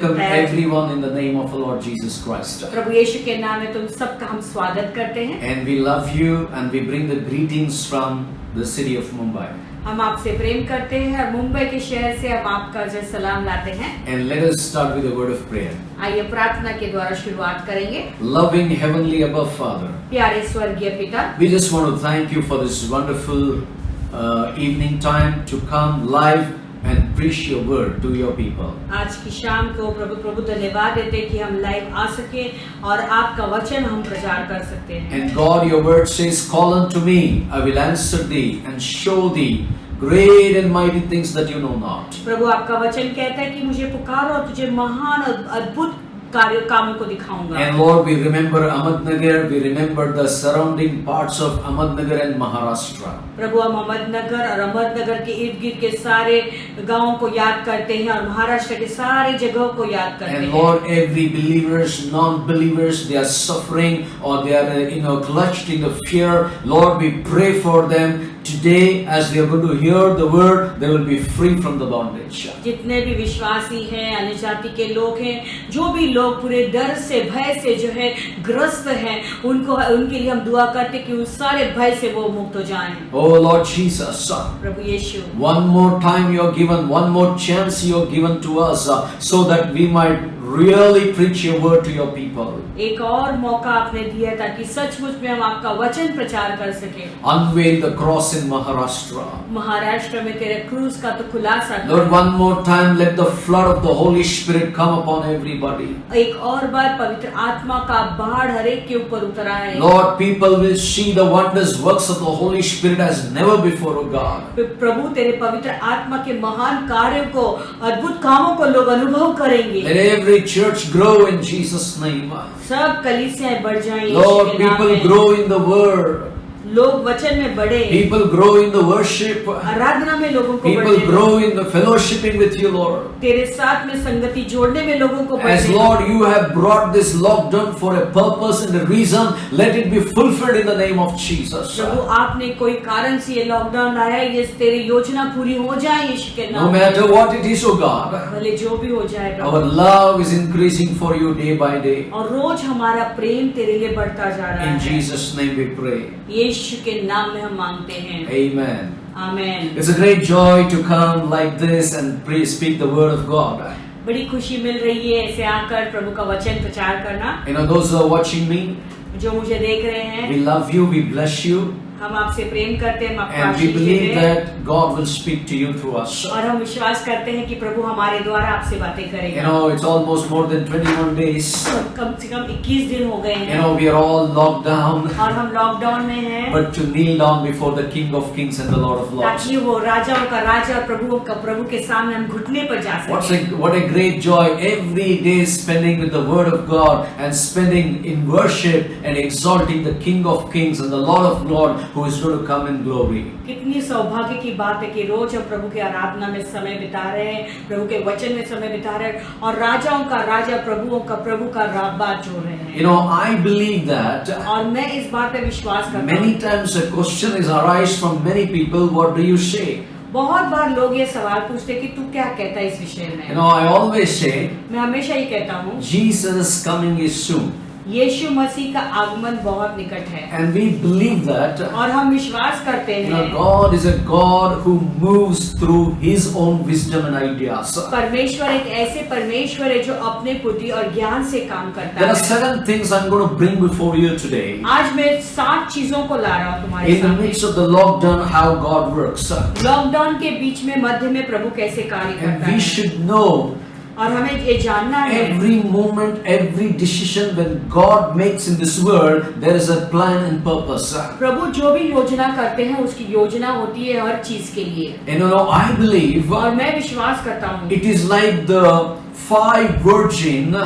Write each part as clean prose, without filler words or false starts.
Welcome everyone in the name of the Lord Jesus Christ. प्रभु यीशु के नाम में तुम सबका हम स्वागत करते हैं। And we love you and we bring the greetings from the city of Mumbai. हम आपसे प्रेम करते हैं और मुंबई के शहर से हम आपका जो सलाम लाते हैं। And let us start with a word of prayer. आइए प्रार्थना के द्वारा शुरुआत करेंगे। Loving Heavenly Above Father, प्यारे स्वर्गीय पिता, we just want to thank you for this wonderful evening time to come live and preach your word to your people. आज की शाम को प्रभु धन्यवाद देते कि हम लाइव आ सके और आपका वचन हम प्रचार कर सकते हैं। And God, your word says, call unto me, I will answer thee and show thee great and mighty things that you know not. प्रभु आपका वचन कहता है कि मुझे पुकारो और तुझे महान और अद्भुत कामों को दिखाऊंगा। And Lord, we remember Ahmednagar, we remember the surrounding parts of Ahmednagar and Maharashtra. प्रभु हम अहमदनगर और अहमदनगर के इर्द गिर्द के सारे गांवों को याद करते हैं और महाराष्ट्र के सारे जगहों को याद करते हैं। And Lord, every believers, non-believers, they are suffering or they are, clutched in the fear. Lord, we pray for them. Today, as they are going to hear the word, they will be free from the bondage. जितने भी विश्वासी हैं, अन्य जाति के लोग हैं, जो भी लोग पूरे डर से, भय से जो है ग्रस्त हैं, उनके लिए हम दुआ करते कि उन सारे भय से वो मुक्त हो जाएं। Oh Lord Jesus, Prabhu Yeshu, one more time you are given, one more chance you are given to us, so that we might really preach your word to your people. एक और मौका आपने दिया ताकि सचमुच में हम आपका वचन प्रचार कर सके। Unveil the cross in Maharashtra. Maharashtra में तेरे क्रूस का तो खुलासा कर। Lord, one more time let the flood of the Holy Spirit come upon everybody. एक और बार पवित्र आत्मा का बाढ़ हर एक के ऊपर उतर आए। Lord, people will see the wondrous works of the Holy Spirit as never before, O God. प्रभु तेरे पवित्र आत्मा के महान कार्यों को, अद्भुत कामों को लोग अनुभव करेंगे। Let every church grow in Jesus' name. सब कलीसियाएं बढ़ जाएं। Lord, people grow in the word. लोग वचन में बढ़े। People grow in the worship. आराधना में लोगों को People grow in the fellowshipping with you, Lord. तेरे साथ में संगति जोड़ने में लोगों को As Lord, you have brought this lockdown for a purpose and a reason. Let it be fulfilled in the name of Jesus. प्रभु आपने कोई कारण से ये लॉकडाउन लाया है, ये तेरी योजना पूरी हो जाए यीशु के नाम। No matter what it is, O God. भले जो भी हो जाए प्रभु। Our love is increasing for you day by day. और रोज हमारा प्रेम तेरे लिए बढ़ता जा रहा है। In Jesus' name we pray. यीशु के नाम में हम मांगते हैं। Amen. Amen. It's a great joy to come like this and speak the word of God. बड़ी खुशी मिल रही है ऐसे आकर प्रभु का वचन प्रचार करना। Those who are watching me, जो मुझे देख रहे हैं, we love you, we bless you. हम आपसे प्रेम करते हैं, हम आपको And we आशीष believe देते हैं। that God will speak to you through us. और हम विश्वास करते हैं कि प्रभु हमारे द्वारा आपसे बातें करेगा। It's almost more than 21 days. कम से कम 21 दिन हो गए हैं। We are all locked down. और हम लॉकडाउन में हैं। But to kneel down before the King of Kings and the Lord of Lords. ताकि वो राजाओं का राजा और प्रभु के सामने हम घुटने पर जा सकें। What a great joy every day spending with the Word of God and spending in worship and exalting the King of Kings and the Lord of Lords who is going to come in glory. कितनी सौभाग्य की बात है कि रोज हम प्रभु के आराधना में समय बिता रहे हैं, प्रभु के वचन में समय बिता रहे हैं और राजाओं का राजा, प्रभुओं का प्रभु का बात जोड़ रहे हैं। I believe that. और मैं इस बात पे विश्वास करता हूँ। Many times a question is arise from many people. What do you say? बहुत बार लोग ये सवाल पूछते कि तू क्या कहता है इस विषय में? I always say. मैं हमेशा ये कहता हूँ। Jesus coming is soon. यीशु मसीह का आगमन बहुत निकट है। And we believe that. और हम विश्वास करते हैं। God is a God who moves through His own wisdom and ideas. परमेश्वर एक ऐसे परमेश्वर है जो अपने बुद्धि और ज्ञान से काम करता है। There are 7 things I'm going to bring before you today. आज मैं 7 चीजों को ला रहा हूँ तुम्हारे सामने। In the midst of the lockdown, how God works. Lockdown के बीच में मध्य में प्रभु कैसे कार्य करता है। And we should know. और हमें ये जानना है। Every moment, every decision when God makes in this world, there is a plan and purpose. प्रभु जो भी योजना करते हैं, उसकी योजना होती है हर चीज के लिए। I believe. और मैं विश्वास करता हूँ। It is like the 5 virgins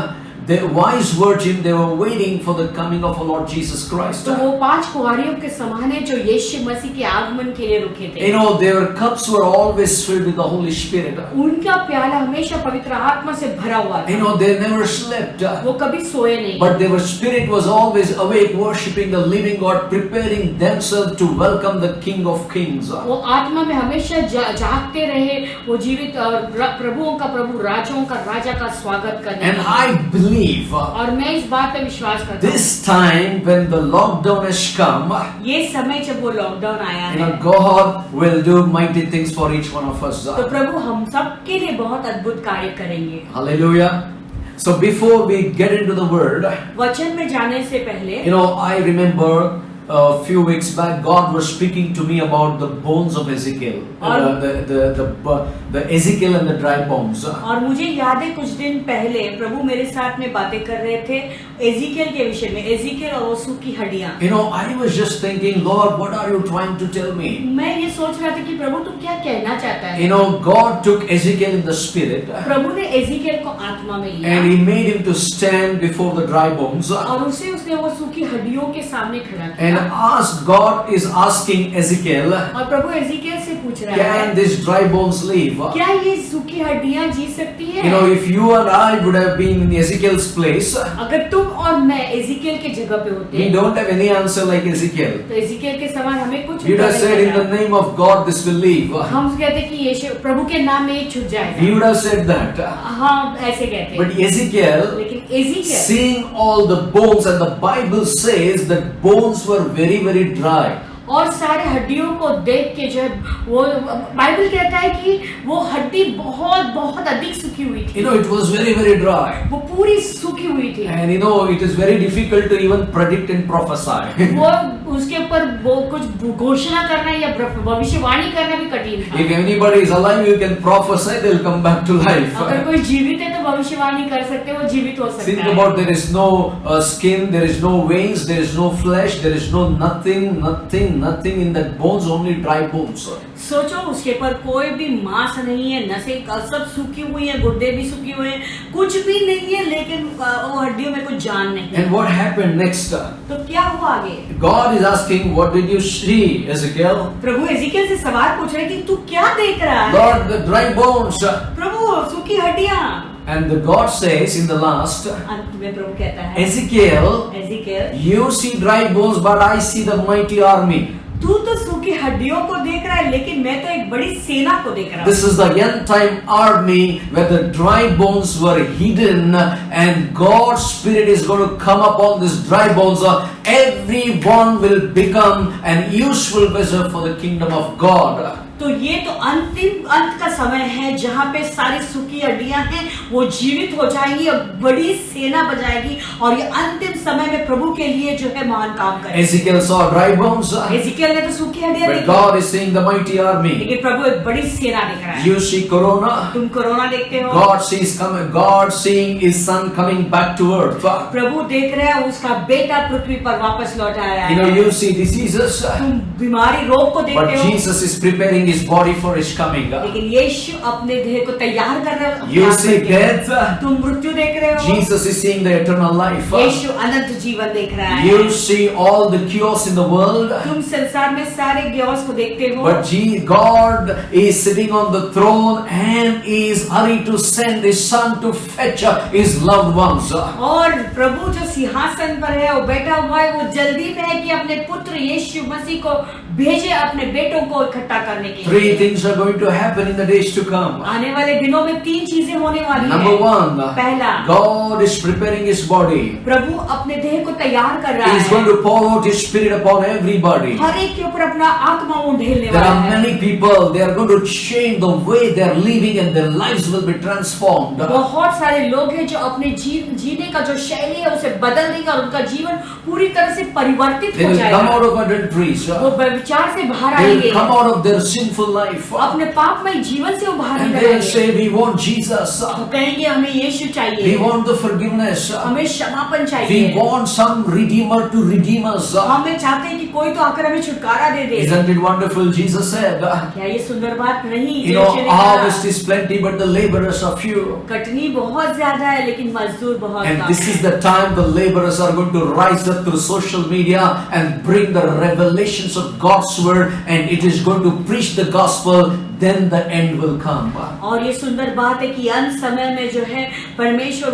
the wise virgin, they were waiting for the coming of our Lord Jesus Christ. तो वो 5 कुंवारियों के समान है जो यीशु मसीह के आगमन के लिए रुके थे। You know, their cups were always filled with the Holy Spirit. उनका प्याला हमेशा पवित्र आत्मा से भरा हुआ था। You know, they never slept. वो कभी सोए नहीं। But their spirit was always awake, worshiping the living God, preparing themselves to welcome the King of Kings. वो आत्मा में हमेशा जागते रहे, वो जीवित और प्रभुओं का प्रभु, राजाओं का राजा का स्वागत करने। And I believe और मैं इस बात पे विश्वास करता हूँ। this time when the lockdown has come, ये समय जब वो लॉकडाउन आया you है, know, God will do mighty things for each one of us. तो प्रभु हम सब के लिए बहुत अद्भुत कार्य करेंगे। Hallelujah. So before we get into the word, वचन में जाने से पहले, you know, I remember a few weeks back, God was speaking to me about the bones of Ezekiel, the Ezekiel and the dry bones. और मुझे याद है कुछ दिन पहले प्रभु मेरे साथ में बातें कर रहे थे एजिकेल के विषय में, एजिकेल और वो सूखी हड्डियां। You know, I was just thinking, Lord, what are you trying to tell me? मैं ये सोच रहा था कि प्रभु तू क्या कहना चाहता है। You know, God took Ezekiel in the spirit, प्रभु ने एजिकेल को आत्मा में लिया and He made him to stand before the dry bones, और उसने वो सूखी हड्डियों के सामने खड़ा किया and asked, God is asking Ezekiel, और प्रभु एजिकेल से पूछ रहा है, can these dry bones live? क्या ये सूखी हड्डियां जी सकती हैं? You know, if you and I would have been in Ezekiel's place, अगर तुम और मैं एजिकेल के जगह पे होते, we don't have any answer like Ezekiel. तो एजिकेल के समान हमें कुछ We would have said, in the name of God, this will live. हम कहते कि यीशु प्रभु के नाम में ये छूट He जाएगा। would have said that. हाँ ऐसे कहते। But Ezekiel, लेकिन Ezekiel seeing all the bones, and the Bible says that bones were very, very dry. और सारे हड्डियों को देख के जो है वो बाइबल कहता है कि वो हड्डी बहुत बहुत अधिक सूखी हुई थी। You know, it was very, very dry. वो पूरी सूखी हुई थी। And you know, it is very difficult to even predict and prophesy. वो उसके ऊपर वो कुछ घोषणा करना या भविष्यवाणी करना भी कठिन था। If anybody is alive, you can prophesy, they'll come back to life. अगर कोई जीवित है तो भविष्यवाणी कर सकते हैं, वो जीवित हो सकता Think है। about, there is no skin, there is no veins, there is no flesh, there is no nothing in that bones, only dry bones. सोचो उसके पर कोई भी मांस नहीं है, नसें सब सूखी हुई हैं, गुर्दे भी सूखे हुए हैं, कुछ भी नहीं है, लेकिन वो हड्डियों में कुछ जान नहीं है। And what happened next? तो क्या हुआ आगे? God is asking, what did you see, Ezekiel? Prabhu Ezekiel से सवाल पूछ रहे कि तू क्या देख रहा है? Lord, the dry bones. प्रभु सूखी हड्डियां। And the God says in the last, अंत में प्रभु कहता है, Ezekiel, you see dry bones, but I see the mighty army. तू तो सूखी हड्डियों को देख रहा है, लेकिन मैं तो एक बड़ी सेना को देख रहा हूँ। This is the end time army where the dry bones were hidden, and God's Spirit is going to come upon these dry bones. Everyone will become an useful vessel for the kingdom of God. तो ये तो अंतिम अंत का समय है जहाँ पे सारी सूखी हड्डियां हैं वो जीवित हो जाएंगी और बड़ी सेना बजाएगी और ये अंतिम समय में प्रभु के लिए जो है महान काम करेगी। Ezekiel saw dry bones, Ezekiel ने तो सूखी हड्डियां but देखी, God is seeing the mighty army. लेकिन प्रभु एक बड़ी सेना दिख रहा है। You see corona, तुम कोरोना देखते हो, God seeing His son coming back to earth. प्रभु देख रहे हैं उसका बेटा पृथ्वी पर वापस लौट आया You know, है। you see diseases, तुम बीमारी रोग को देखते but हो, Jesus is preparing His body for His coming. लेकिन यीशु अपने देह को तैयार कर रहे हो। You see death, तुम मृत्यु देख रहे हो, Jesus is seeing the eternal life. यीशु अनंत जीवन देख रहा है। You see all the chaos in the world, तुम संसार में सारे chaos को देखते हो, but God is sitting on the throne and is hurried to send His son to fetch His loved ones. और प्रभु जो सिंहासन पर है वो बैठा हुआ है, वो जल्दी में है कि अपने पुत्र यीशु मसीह को भेजे अपने बेटों को इकट्ठा करने के लिए। Three things are going to happen in the days to come. आने वाले दिनों में 3 चीजें होने वाली हैं। Number one, पहला, God is preparing His body. प्रभु अपने देह को तैयार कर रहा He is going है, to pour out His Spirit upon everybody. हर एक के ऊपर अपना आत्मा वो ढेलने There वाला are है। many people, they are going to change the way they are living and their lives will be transformed. बहुत सारे लोग हैं जो अपने जीने का जो शैली है उसे बदल देगा और उनका जीवन पूरी तरह से परिवर्तित They हो will come जाएगा। out of adulteries. वो व्यभिचार से बाहर They will आएंगे, come out of their sinful life. अपने पापमय जीवन से उबार And they will निकलेंगे। say, we want Jesus. तो कहेंगे हमें यीशु We चाहिए, want the forgiveness. हमें क्षमापन We चाहिए, want some redeemer to redeem us. हमें चाहते हैं कि कोई तो आकर हमें छुटकारा दे दे। Isn't it wonderful? Jesus said, क्या ये सुंदर बात नहीं? you know, यीशु ने कहा, harvest is plenty, but the laborers are few. Katni बहुत ज्यादा है लेकिन मजदूर बहुत And कम this is है। the time the laborers are going to rise up through social media and bring the revelations of God's word, and it is going to preach the gospel. Then the end will come. और ये सुंदर बात है कि अंत समय में जो है परमेश्वर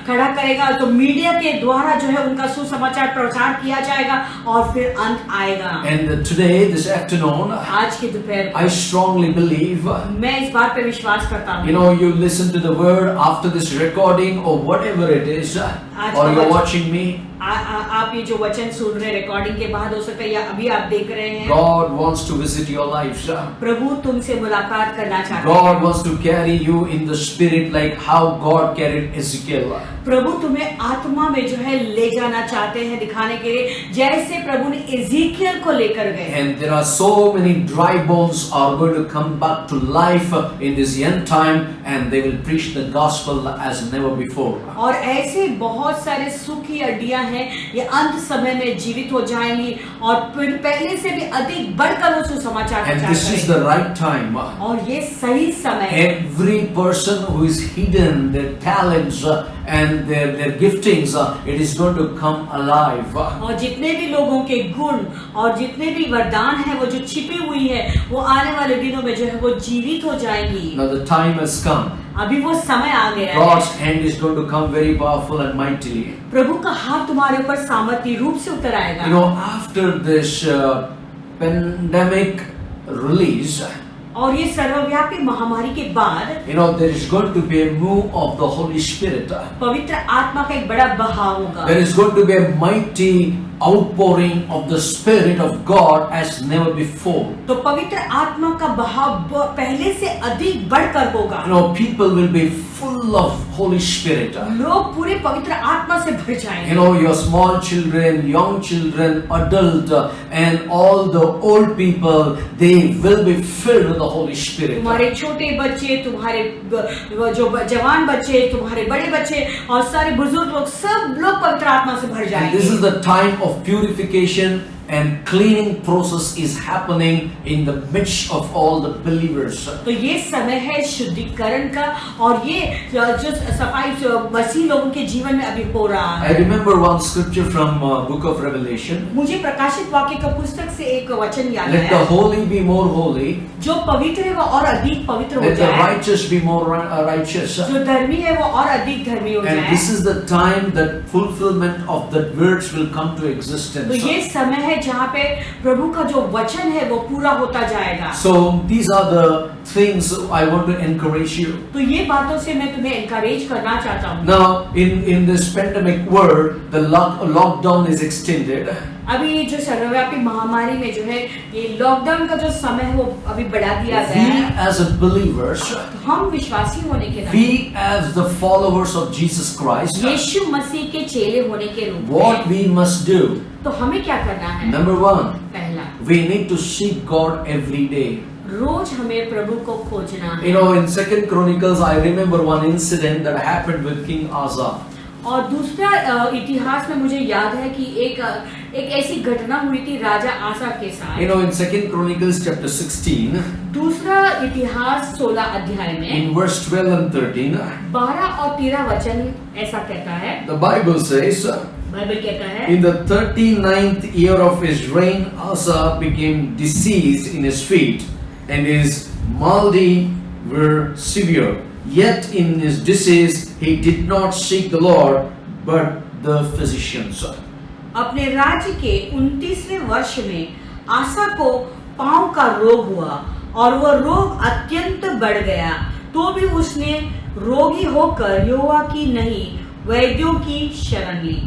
खड़ा करेगा, तो मीडिया के द्वारा जो है उनका सुसमाचार प्रचार किया जाएगा और फिर अंत आएगा। And today, this afternoon, आज के दोपहर I strongly believe, मैं इस बात पे विश्वास करता हूँ। you know, you listen to the word after this recording or whatever it is, or you're watching me. आप ये जो वचन सुन रहे रिकॉर्डिंग के बाद हो सकता है या अभी आप देख रहे हैं, God wants to visit your lives. प्रभु तुमसे मुलाकात करना चाहते God हैं। wants to carry you in the spirit like how God carried Ezekiel. प्रभु तुम्हें आत्मा में जो है ले जाना चाहते हैं, दिखाने के लिए जैसे प्रभु ने एजेकियल को लेकर गए। And there are so many dry bones are going to come back to life in this end time, and they will preach the gospel as never before. और ऐसे बहुत सारे सूखी हड्डियां हैं, ये अंत समय में जीवित हो जाएंगी और फिर पहले से भी अधिक बढ़कर वो सुसमाचार And प्रचार this is करेंगे। the right time. और ये सही समय है। Every person who is hidden, their talents and their giftings, it is going to come alive. और जितने भी लोगों के गुण और जितने भी वरदान हैं वो जो छिपी हुई है, वो आने वाले दिनों में जो है वो जीवित हो जाएंगी। Now the time has come. अभी वो समय आ गया God's है। hand is going to come very powerful and mightily. प्रभु का हाथ तुम्हारे ऊपर सामर्थ्य रूप से उतर आएगा। You know, after this pandemic release, और ये सर्वव्यापी महामारी के बाद you know, there is going to be a move of the Holy Spirit. पवित्र आत्मा का एक बड़ा बहाव होगा। There is going to be a mighty outpouring of the Spirit of God as never before. तो पवित्र आत्मा का बहाव पहले से अधिक बढ़कर होगा। You know, people will be full of Holy Spirit. लोग पूरे पवित्र आत्मा से भर जाएंगे। You know, your small children, young children, adult, and all the old people, they will be filled with the Holy Spirit. तुम्हारे छोटे बच्चे, तुम्हारे जो जवान बच्चे, तुम्हारे बड़े बच्चे और सारे बुजुर्ग लोग, सब लोग पवित्र आत्मा से भर And जाएंगे। this is the time of purification and cleaning process is happening in the midst of all the believers. तो ये समय है शुद्धिकरण का, और ये जो सफाई जो मसीह लोगों के जीवन में अभी हो रहा I है। remember one scripture from book of Revelation. मुझे प्रकाशित वाक्य का पुस्तक से एक वचन याद Let the आया, holy be more holy, जो पवित्र है वो और अधिक पवित्र हो let the जाए, righteous be more righteous. जो धर्मी है वो और अधिक धर्मी हो And जाए। this is the time that fulfillment of that words will come to तो existence. ये समय है जहाँ पे प्रभु का जो वचन है वो पूरा होता जाएगा। So these are the things I want to encourage you. तो ये बातों से मैं तुम्हें एनकरेज करना चाहता हूँ। Now in this pandemic world, the lockdown is extended. अभी जो सर्वव्यापी महामारी में जो है ये लॉकडाउन का जो समय है वो अभी बढ़ा दिया गया We है। as a believers, तो हम विश्वासी होने के नाते, we as the followers of Jesus Christ, यीशु मसीह के चेले होने के रूप what में, we must do. तो हमें क्या करना है? Number one, पहला, we need to seek God every day. रोज हमें प्रभु को खोजना है। You know, in Second Chronicles, I remember one incident that happened with King Asa. और दूसरा इतिहास में मुझे याद है कि एक ऐसी घटना हुई थी राजा आसा के साथ। You know, in Second Chronicles chapter 16, दूसरा इतिहास 16 अध्याय में in verse 12 and 13, 12 और 13 वचन ऐसा कहता है, the Bible says, बाइबल कहता है, in the 39th year of his reign, Asa became diseased in his feet, and his malady were severe. Yet in his disease he did not seek the Lord, but the physicians. अपने राज्य के 29वें वर्ष में आसा को पांव का रोग हुआ और वह रोग अत्यंत बढ़ गया, तो भी उसने रोगी होकर यहोवा की नहीं वैद्यों की शरण ली।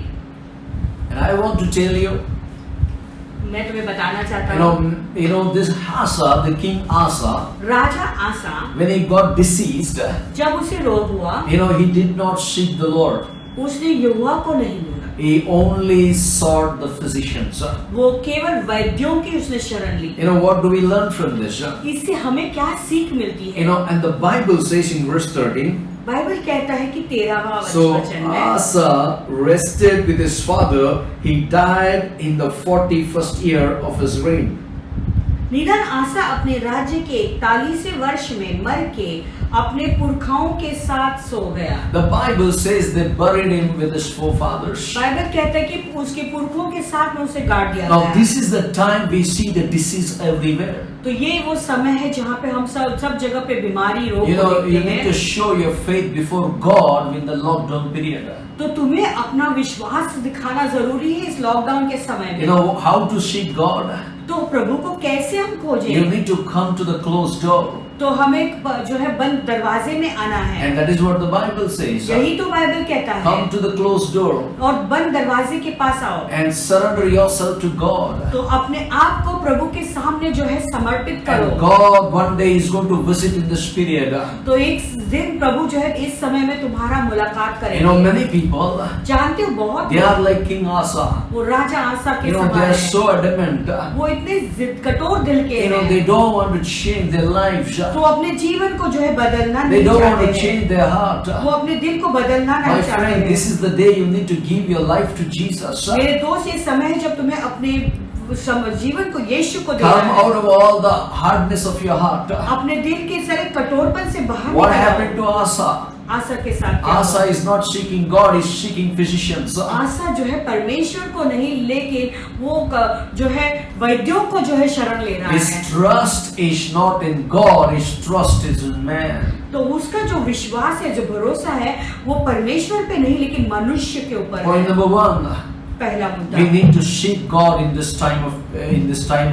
And I want to tell you, मैं तुम्हें बताना चाहता हूँ, you know this Asa, the king Asa, राजा आसा when he got diseased, जब उसे रोग हुआ, you know, he did not seek the Lord. उसने यहोवा को नहीं ढूंढा। he only sought the physicians. वो केवल वैद्यों की उसने शरण ली। You know, what do we learn from this? इससे हमें क्या सीख मिलती है? You know, and the Bible says in verse 13, Bible कहता है कि 13वां so वचन में Asa rested with his father. He died in the 41st year of his reign. निधन आसा अपने राज्य के 41वें वर्ष में मर के अपने पुरखाओं के साथ सो गया। The Bible says they buried him with his forefathers. Bible कहता है कि उसके पुरखों के साथ में उसे गाड़ दिया Now गया। this is the time we see the disease everywhere. तो ये वो समय है जहाँ पे हम सब जगह पे बीमारी रोग You को know, you देखते need to हैं। show your faith before God in the lockdown period. तो तुम्हें अपना विश्वास दिखाना जरूरी है इस लॉकडाउन के समय You में। know how to seek God? तो प्रभु को कैसे हम You खोजें? need to come to the closed door. तो हमें जो है बंद दरवाजे में आना है। And that is what the Bible says. यही तो बाइबल कहता है। Come to the closed door और बंद दरवाजे के पास आओ। and surrender yourself to God. तो अपने आप को प्रभु के सामने जो है समर्पित करो। And God one day is going to visit in this period. तो एक दिन प्रभु जो है इस समय में तुम्हारा मुलाकात You know, करेंगे। many people, जानते हो बहुत they are like King Asa. वो राजा आसा के You know, they समान are है। so adamant. वो इतने कठोर दिल के You know, हैं। they don't want to change their lives. तो अपने जीवन को जो है बदलना They नहीं don't want to चाहते हैं। change their heart. वो अपने दिल को बदलना My नहीं चाहते friend, हैं। this is the day you need to give your life to Jesus. मेरे दोस्त ये समय है जब तुम्हें अपने जीवन को यीशु को देना Come है। out of all the hardness of your heart. अपने दिल के सारे कठोरपन से बाहर What निकल आओ। happened to Asa? आशा के साथ क्या Asa हुआ? is not seeking God, he's seeking physicians. आशा जो है परमेश्वर को नहीं लेकिन वो जो है वैद्यों को जो है शरण ले रहा His है। trust is not in God, his trust is in man. तो उसका जो विश्वास है, जो भरोसा है, वो परमेश्वर पे नहीं लेकिन मनुष्य के ऊपर Point है। number one, पहला मुद्दा। we need to seek God in this time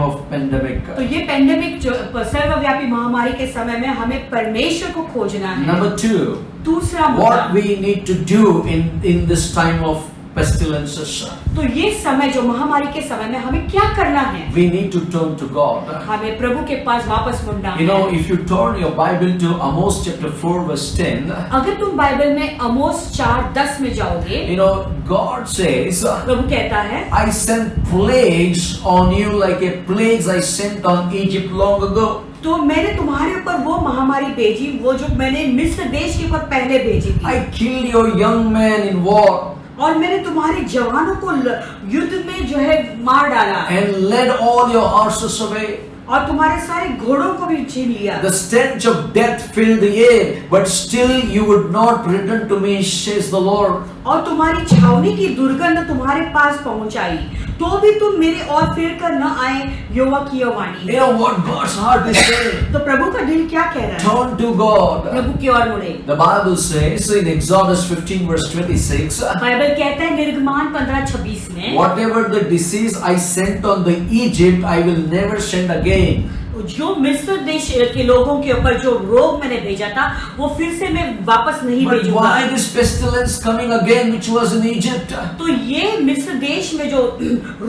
of pandemic. तो ये पेंडेमिक जो सर्वव्यापी महामारी के समय में हमें परमेश्वर को खोजना है। Number two, दूसरा what मुद्दा, we need to do in this time of pestilences. तो ये समय जो महामारी के समय में हमें क्या करना है? We need to turn to God. हमें प्रभु के पास वापस मुड़ना You know, है। if you turn your Bible to Amos chapter 4 verse 10, अगर तुम बाइबल में अमोस 4:10 में जाओगे, you know, God says, प्रभु कहता है, I sent plagues on you like a plagues I sent on Egypt long ago. तो मैंने तुम्हारे ऊपर वो महामारी भेजी, वो जो मैंने मिस्र देश के ऊपर पहले भेजी थी। I killed your young men in war और मैंने तुम्हारे जवानों को युद्ध में जो है मार डाला and led all your horses away. और तुम्हारे सारे घोड़ों को भी छीन लिया। The stench of death filled the air, but still you would not return to me, says the Lord. और तुम्हारी छावनी की दुर्गंध तुम्हारे पास पहुंच आई, तो भी तुम मेरे और फिर कर न आए, यहोवा की यह वाणी। You know what God's heart is saying? तो प्रभु का दिल क्या कह रहा है? Turn to God. प्रभु की ओर मुड़े। The Bible says in Exodus 15 verse 26, Bible कहता है निर्गमान 15:26 में, whatever the disease I sent on the Egypt, I will never send again. जो मिस्र देश के लोगों के ऊपर जो रोग मैंने भेजा था, वो फिर से मैं वापस नहीं But भेजूंगा। why this pestilence coming again, which was in Egypt? तो ये मिस्र देश में जो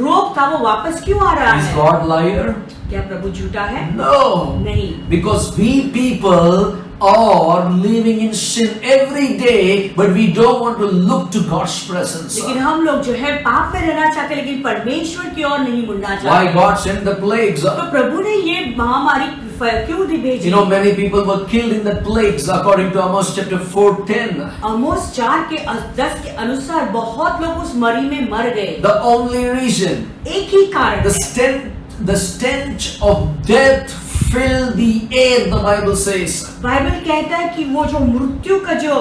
रोग था वो वापस क्यों आ रहा Is है? God liar? क्या प्रभु झूठा है? No. नहीं। Because we people are living in sin every day, but we don't want to look to God's presence. लेकिन हम लोग जो है पाप में रहना चाहते लेकिन परमेश्वर की ओर नहीं मुड़ना Why चाहते। God sent the plagues? तो प्रभु ने ये महामारी क्यों दी भेजी? You know, many people were killed in the plagues according to Amos chapter 4:10. Amos 4:10 के अनुसार बहुत लोग उस मरी में मर गए। The only reason, एक ही कारण the stench of death filled the air, the Bible says. Bible कहता है कि वो जो मृत्यु का जो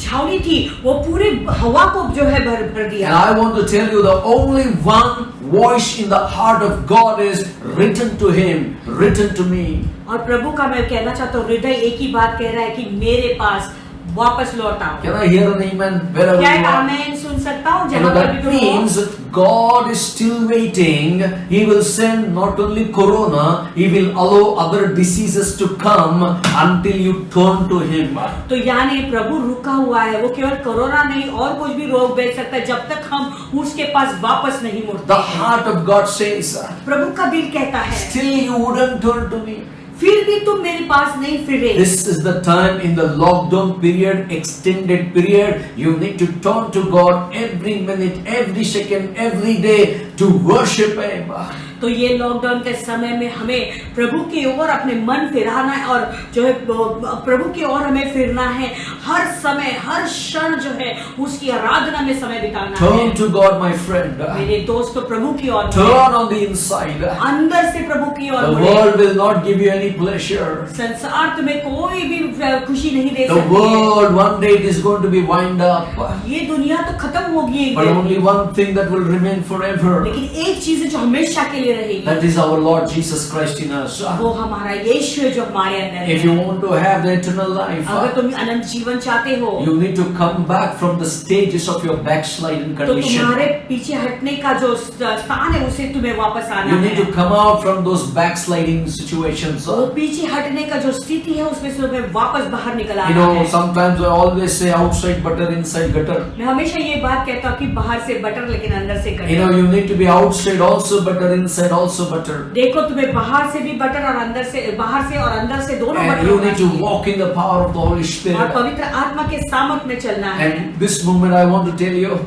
छावनी थी वो पूरे हवा को जो है भर And दिया। I want to tell you, the only one voice in the heart of God is written to him, written to me. और प्रभु का मैं कहना चाहता हूँ, हृदय एक ही बात कह रहा है कि मेरे पास वापस लौट आओ। Can I hear an amen wherever क्या you are? आमेन सुन सकता हूँ? You know, जहाँ पर that भी तुम हो। means God is still waiting. He will send not only corona, He will allow other diseases to come until you turn to Him. तो यानी प्रभु रुका हुआ है, वो केवल कोरोना नहीं और कुछ भी रोग भेज सकता है जब तक हम उसके पास वापस नहीं मुड़ते। The heart of God says, प्रभु का दिल कहता है still you wouldn't turn to me. फिर भी तुम मेरे पास नहीं फिरे। This is the time in the lockdown period, extended period, you need to turn to God every minute, every second, every day to worship Him. तो ये lockdown के समय में हमें प्रभु की ओर अपने मन फिराना है और जो है प्रभु की ओर हमें फिरना है। हर समय हर क्षण जो है उसकी आराधना में समय बिताना है। Turn to God, my friend. मेरे दोस्त तो प्रभु की ओर Turn on the inside. अंदर से प्रभु की ओर The मुड़े। world will not give you any pleasure. संसार तुम्हें कोई भी खुशी नहीं दे The सकती है। world one day it is going to be wind up. ये दुनिया तो खत्म होगी एक But दिन। only one thing that will remain forever. लेकिन एक चीज है जो हमेशा के लिए रहेगी। That is our Lord Jesus Christ in us. वो हमारा यीशु है जो हमारे अंदर If है। you want to have the eternal life, अगर तुम अनंत जीवन चाहते हो you need to come back from the stages of your backsliding तो तुम्हारे condition. पीछे हटने का जो स्थान है उसे तुम्हें वापस आना You need है। to come out from those backsliding situations. वो पीछे हटने का जो स्थिति है उसमें से तुम्हें वापस बाहर निकल You आना know, है। sometimes I always say outside butter, inside gutter. मैं हमेशा ये बात कहता हूँ कि बाहर से बटर लेकिन अंदर से You know, cutter. you need to be outside also butter, inside also butter. देखो तुम्हें बाहर से भी बटर और अंदर से बाहर से और अंदर से दोनों And बटर you होना need to चाहिए। walk in the power of the Holy और Spirit. पवित्र आत्मा के सामर्थ में चलना है। And this moment I want to tell you,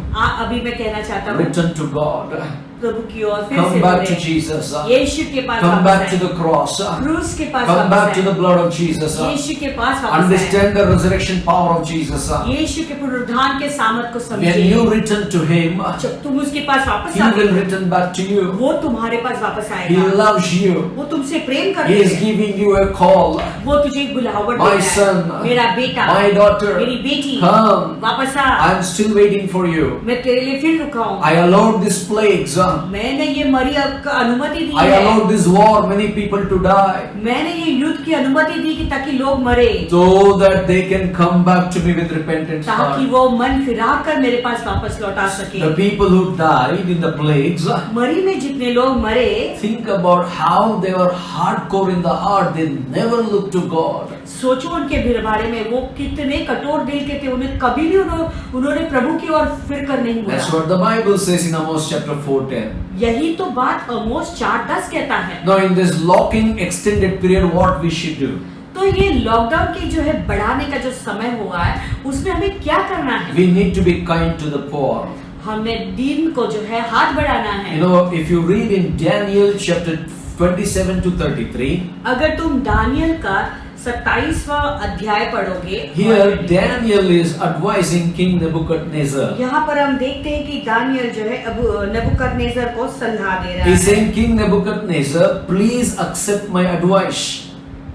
अभी मैं कहना चाहता हूँ return to God. प्रभु की ओर फिर Come से back to मुड़े। Jesus. यीशु के पास Come वापस back to आए। the cross. क्रूस के पास Come वापस back to आए। the blood of Jesus. यीशु के पास वापस आए। Understand the resurrection power of Jesus. यीशु के पुनरुत्थान के सामर्थ को When समझिए। you return to Him, जब तुम उसके पास वापस He आते will हो return back to you. वो तुम्हारे पास वापस He आएगा। loves you. वो तुमसे प्रेम He करते is हैं। giving you a call. वो तुझे एक बुलावट My देता son, है। मेरा बेटा, my daughter, मेरी बेटी, come. वापस आ। I am still waiting for you. मैं तेरे लिए फिर रुका हूँ। I allowed these plagues. मैंने ये मरी अनुमति दी I है। allowed this war, many people to die, मैंने ये युद्ध की अनुमति दी कि ताकि लोग मरे, so that they can come back to me with repentant ताकि heart. वो मन फिरा कर मेरे पास वापस लौटा सके। The people who died in the plagues, मरी में जितने लोग मरे, think about how they were hardcore in the heart. They never looked to God. सोचो उनके बारे में वो कितने कठोर दिल के थे। उन्हें कभी भी उन्होंने प्रभु की ओर फिर कर नहीं That's मुड़ा। what the Bible says in Amos chapter 4:10. यही तो बात आमोस 4:10 कहता है। Now in this locking extended period, what we should do? तो ये लॉकडाउन की जो है बढ़ाने का जो समय हुआ है उसमें हमें क्या करना है? We need to be kind to the poor. हमने दिन को जो है हाथ बढ़ाना है। You know, if you read in Daniel chapter 27 to 33, अगर तुम दानियल का 27वां अध्याय पढ़ोगे, here Daniel is advising King Nebuchadnezzar. यहाँ पर हम देखते हैं कि दानियल जो है अब नबूकदनेस्सर को सलाह दे रहा He's है। saying, King Nebuchadnezzar, please accept my advice.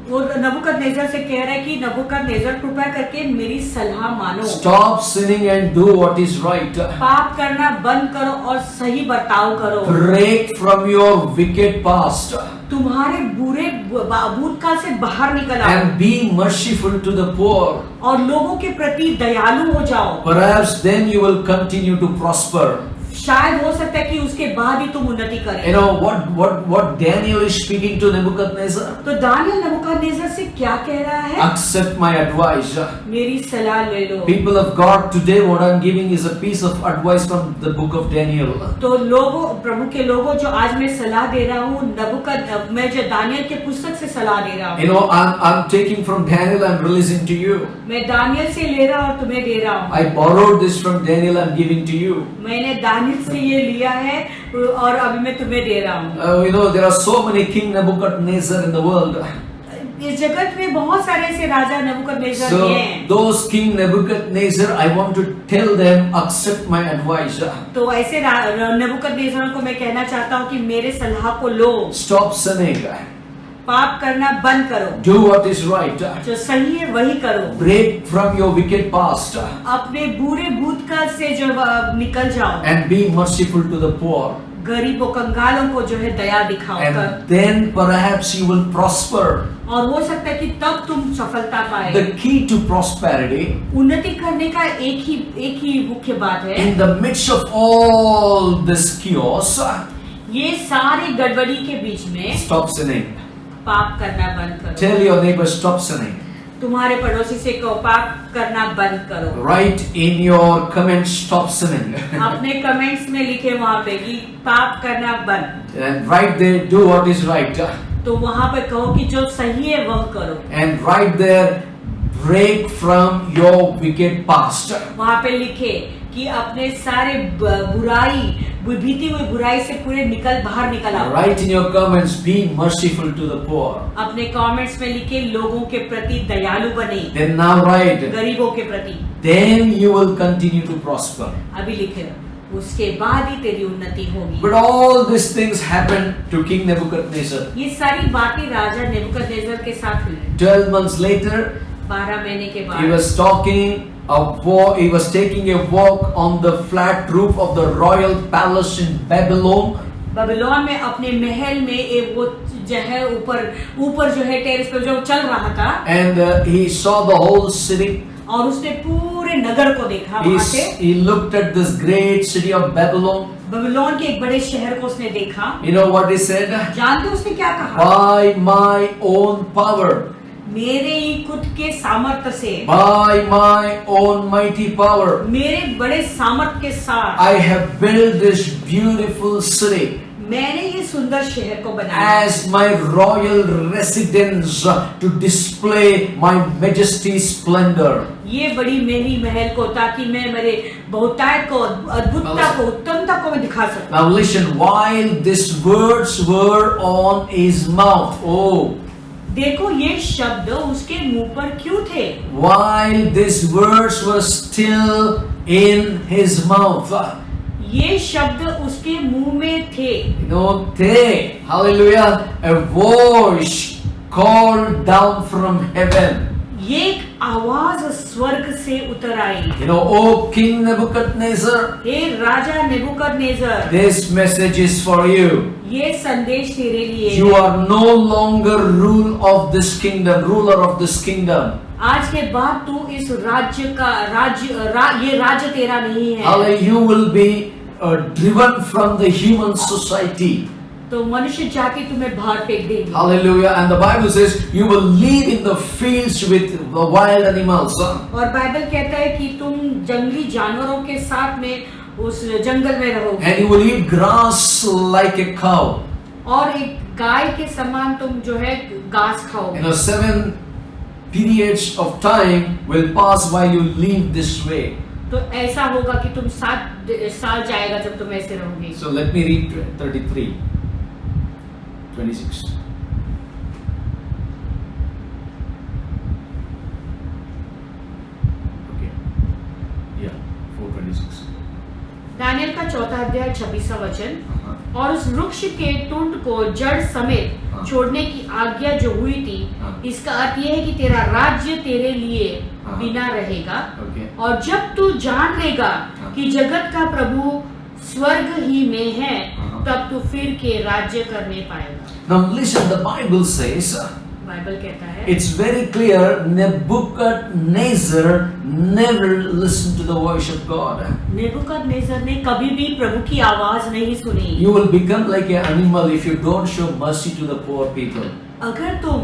वो नबूकदनेस्सर से कह रहा है कि नबूकदनेस्सर कृपया करके मेरी सलाह मानो। Stop sinning and do what is right. पाप करना बंद करो और सही बर्ताव करो। Break from your wicked past तुम्हारे बुरे भूतकाल से बाहर निकल आओ and be merciful to the poor. और लोगों के प्रति दयालु हो जाओ। Perhaps then you will continue to prosper. शायद हो सकता है कि उसके बाद ही तुम उन्नति You करें। know what Daniel is speaking to Nebuchadnezzar? तो दानियल नबूकदनेस्सर से क्या कह रहा है? Accept my advice. मेरी सलाह ले लो। People of God, today what I'm giving is a piece of advice from the book of Daniel. तो लोगों प्रभु के लोगों जो आज मैं सलाह दे रहा हूँ मैं जो दानियल के पुस्तक से सलाह दे रहा You हूँ। know, I'm taking from Daniel, I'm releasing to you. मैं दानियल से ले रहा और तुम्हें दे रहा हूँ। I borrowed this from Daniel, I'm giving to you. मैंने दानियल से ये लिया है और अभी मैं तुम्हें दे रहा हूँ। You know, there are so many King Nebuchadnezzar in the world. इस जगत में बहुत सारे ऐसे राजा नबूकदनेस्सर So हैं। those King Nebuchadnezzar, I want to tell them, accept my advice. तो ऐसे नबूकदनेस्सर को मैं कहना चाहता हूँ कि मेरे सलाह को लो। Stop sinning. पाप करना बंद करो। Do what is right. जो सही है वही करो। Break from your wicked past अपने बुरे भूतकाल से जो निकल जाओ and be merciful to the poor. गरीबों कंगालों को जो है दया दिखाओ कर। And then perhaps you will prosper. और हो सकता है कि तब तुम सफलता पाए। The key to prosperity, उन्नति करने का एक ही मुख्य बात है। in the midst of all this chaos, ये सारी गड़बड़ी के बीच में stop sinning. पाप करना बंद करो। Tell your neighbor, stop sinning. तुम्हारे पड़ोसी से कहो पाप करना बंद करो। Write in your comments, stop sinning. अपने कमेंट्स में लिखे वहाँ पे कि पाप करना बंद। And right there, do what is right. तो वहां पे कहो कि जो सही है वह करो। And right there, break from your wicked past. वहां पे लिखे कि अपने सारे बुराई बीती हुई बुराई से पूरे बाहर निकल आओ। Write in your comments, be merciful to the poor. अपने कमेंट्स में लिखे लोगों के प्रति दयालु बने, Then now write, गरीबों के प्रति। then you will continue to prosper. अभी लिखे उसके बाद ही तेरी उन्नति होगी। But all these things happened to King Nebuchadnezzar. ये सारी बातें राजा नेबुकदनेस्सर के साथ हुई। 12 months later, 12 महीने के he बाद was he was taking a walk on the flat roof of the royal palace in Babylon. बबीलोन में अपने महल में एक वो जो है ऊपर जो है टेरेस पे जो चल रहा था, And he saw the whole city. और उसने पूरे नगर को देखा। वहां से He looked at this great city of Babylon. बबीलोन के एक बड़े शहर को उसने देखा। You know what he said? जानते हो उसने क्या कहा? By my own power, मेरे ही खुद के सामर्थ्य से, by my own mighty power, मेरे बड़े सामर्थ्य के साथ I have built this beautiful city मैंने ये सुंदर शहर को बनाया as my royal residence to display my majesty splendor. ये बड़ी मेरी महल को, ताकि मैं मेरे बहुतायत को, अद्भुतता को, उत्तमता को मैं दिखा सकूं। Now listen, while these words were on his mouth, oh, देखो ये शब्द उसके मुंह पर क्यों थे? while these words were still in his mouth, ये शब्द उसके मुंह में थे। you know, hallelujah, a voice called down from heaven. ये एक आवाज स्वर्ग से उतर आई। You know, oh King Nebuchadnezzar, हे राजा Nebuchadnezzar, this message is for you. ये संदेश तेरे लिए You है। are no longer ruler of this kingdom. आज के बाद तू इस राज्य का ये राज्य तेरा नहीं है। Hallelujah, you will be driven from the human society. तो मनुष्य जाति तुम्हें बाहर फेंक देगी। Hallelujah, and the Bible says you will live in the fields with the wild animals. और बाइबल कहता है कि तुम जंगली जानवरों के साथ में उस जंगल में रहोगे। And you will eat grass like a cow. और एक गाय के समान तुम जो है घास खाओगे। You know, 7 periods of time will pass while you live this way. तो ऐसा होगा कि तुम 7 साल जाएगा जब तुम ऐसे रहोगे। So let me read 26. Okay. Yeah, 4:26. Daniel का 4 अध्याय 26वां वचन, और उस वृक्ष के टुंड को जड़ समेत छोड़ने की आज्ञा जो हुई थी, इसका अर्थ यह है कि तेरा राज्य तेरे लिए बिना रहेगा। और जब तू जान लेगा कि जगत का प्रभु स्वर्ग ही में है, तब तू फिर के राज्य करने पाएगा। Now listen, the Bible says, Bible कहता है, it's very clear, Nebuchadnezzar never listened to the voice of God. Nebuchadnezzar ने कभी भी प्रभु की आवाज नहीं सुनी। You will become like an animal if you don't show mercy to the poor people. अगर तुम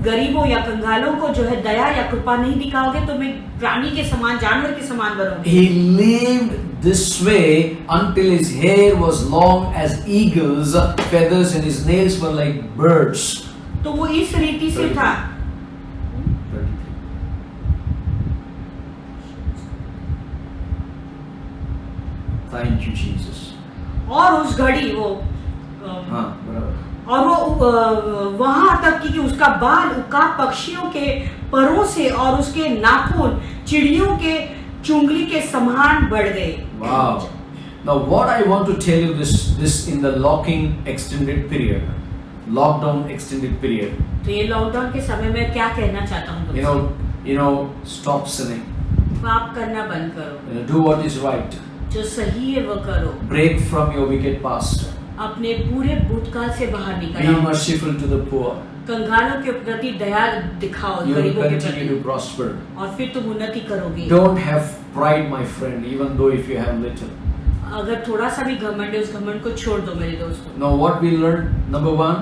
गरीबों या कंगालों को जो है दया या कृपा नहीं दिखाओगे, तुम एक प्राणी के समान, जानवर के समान बनोगे। He lived this way until his hair was long as eagles' feathers and his nails were like birds. तो वो इस रीति से था। Thank you, Jesus. और उस घड़ी वो और वो वहां तक कि उसका बाल उका पक्षियों के परों से और उसके नाखून चिड़ियों के चुंगली के समान बढ़ गए। Wow. Now what I want to tell you this in the lockdown extended period. तो ये लॉकडाउन के समय में क्या कहना चाहता हूँ? You know, stop sinning. पाप करना बंद करो। Do what is right. जो सही है वो करो। Break from your wicked past. अपने पूरे भूतकाल से बाहर Be निकलो। merciful to the poor. कंगालों के प्रति दया दिखाओ, You will गरीबों के continue to प्रति, prosper. और फिर तुम उन्नति करोगे। Don't have pride, my friend, even though if you have little. अगर थोड़ा सा भी घमंड है, उस घमंड को छोड़ दो मेरे दोस्तों। Now what we learned, number 1,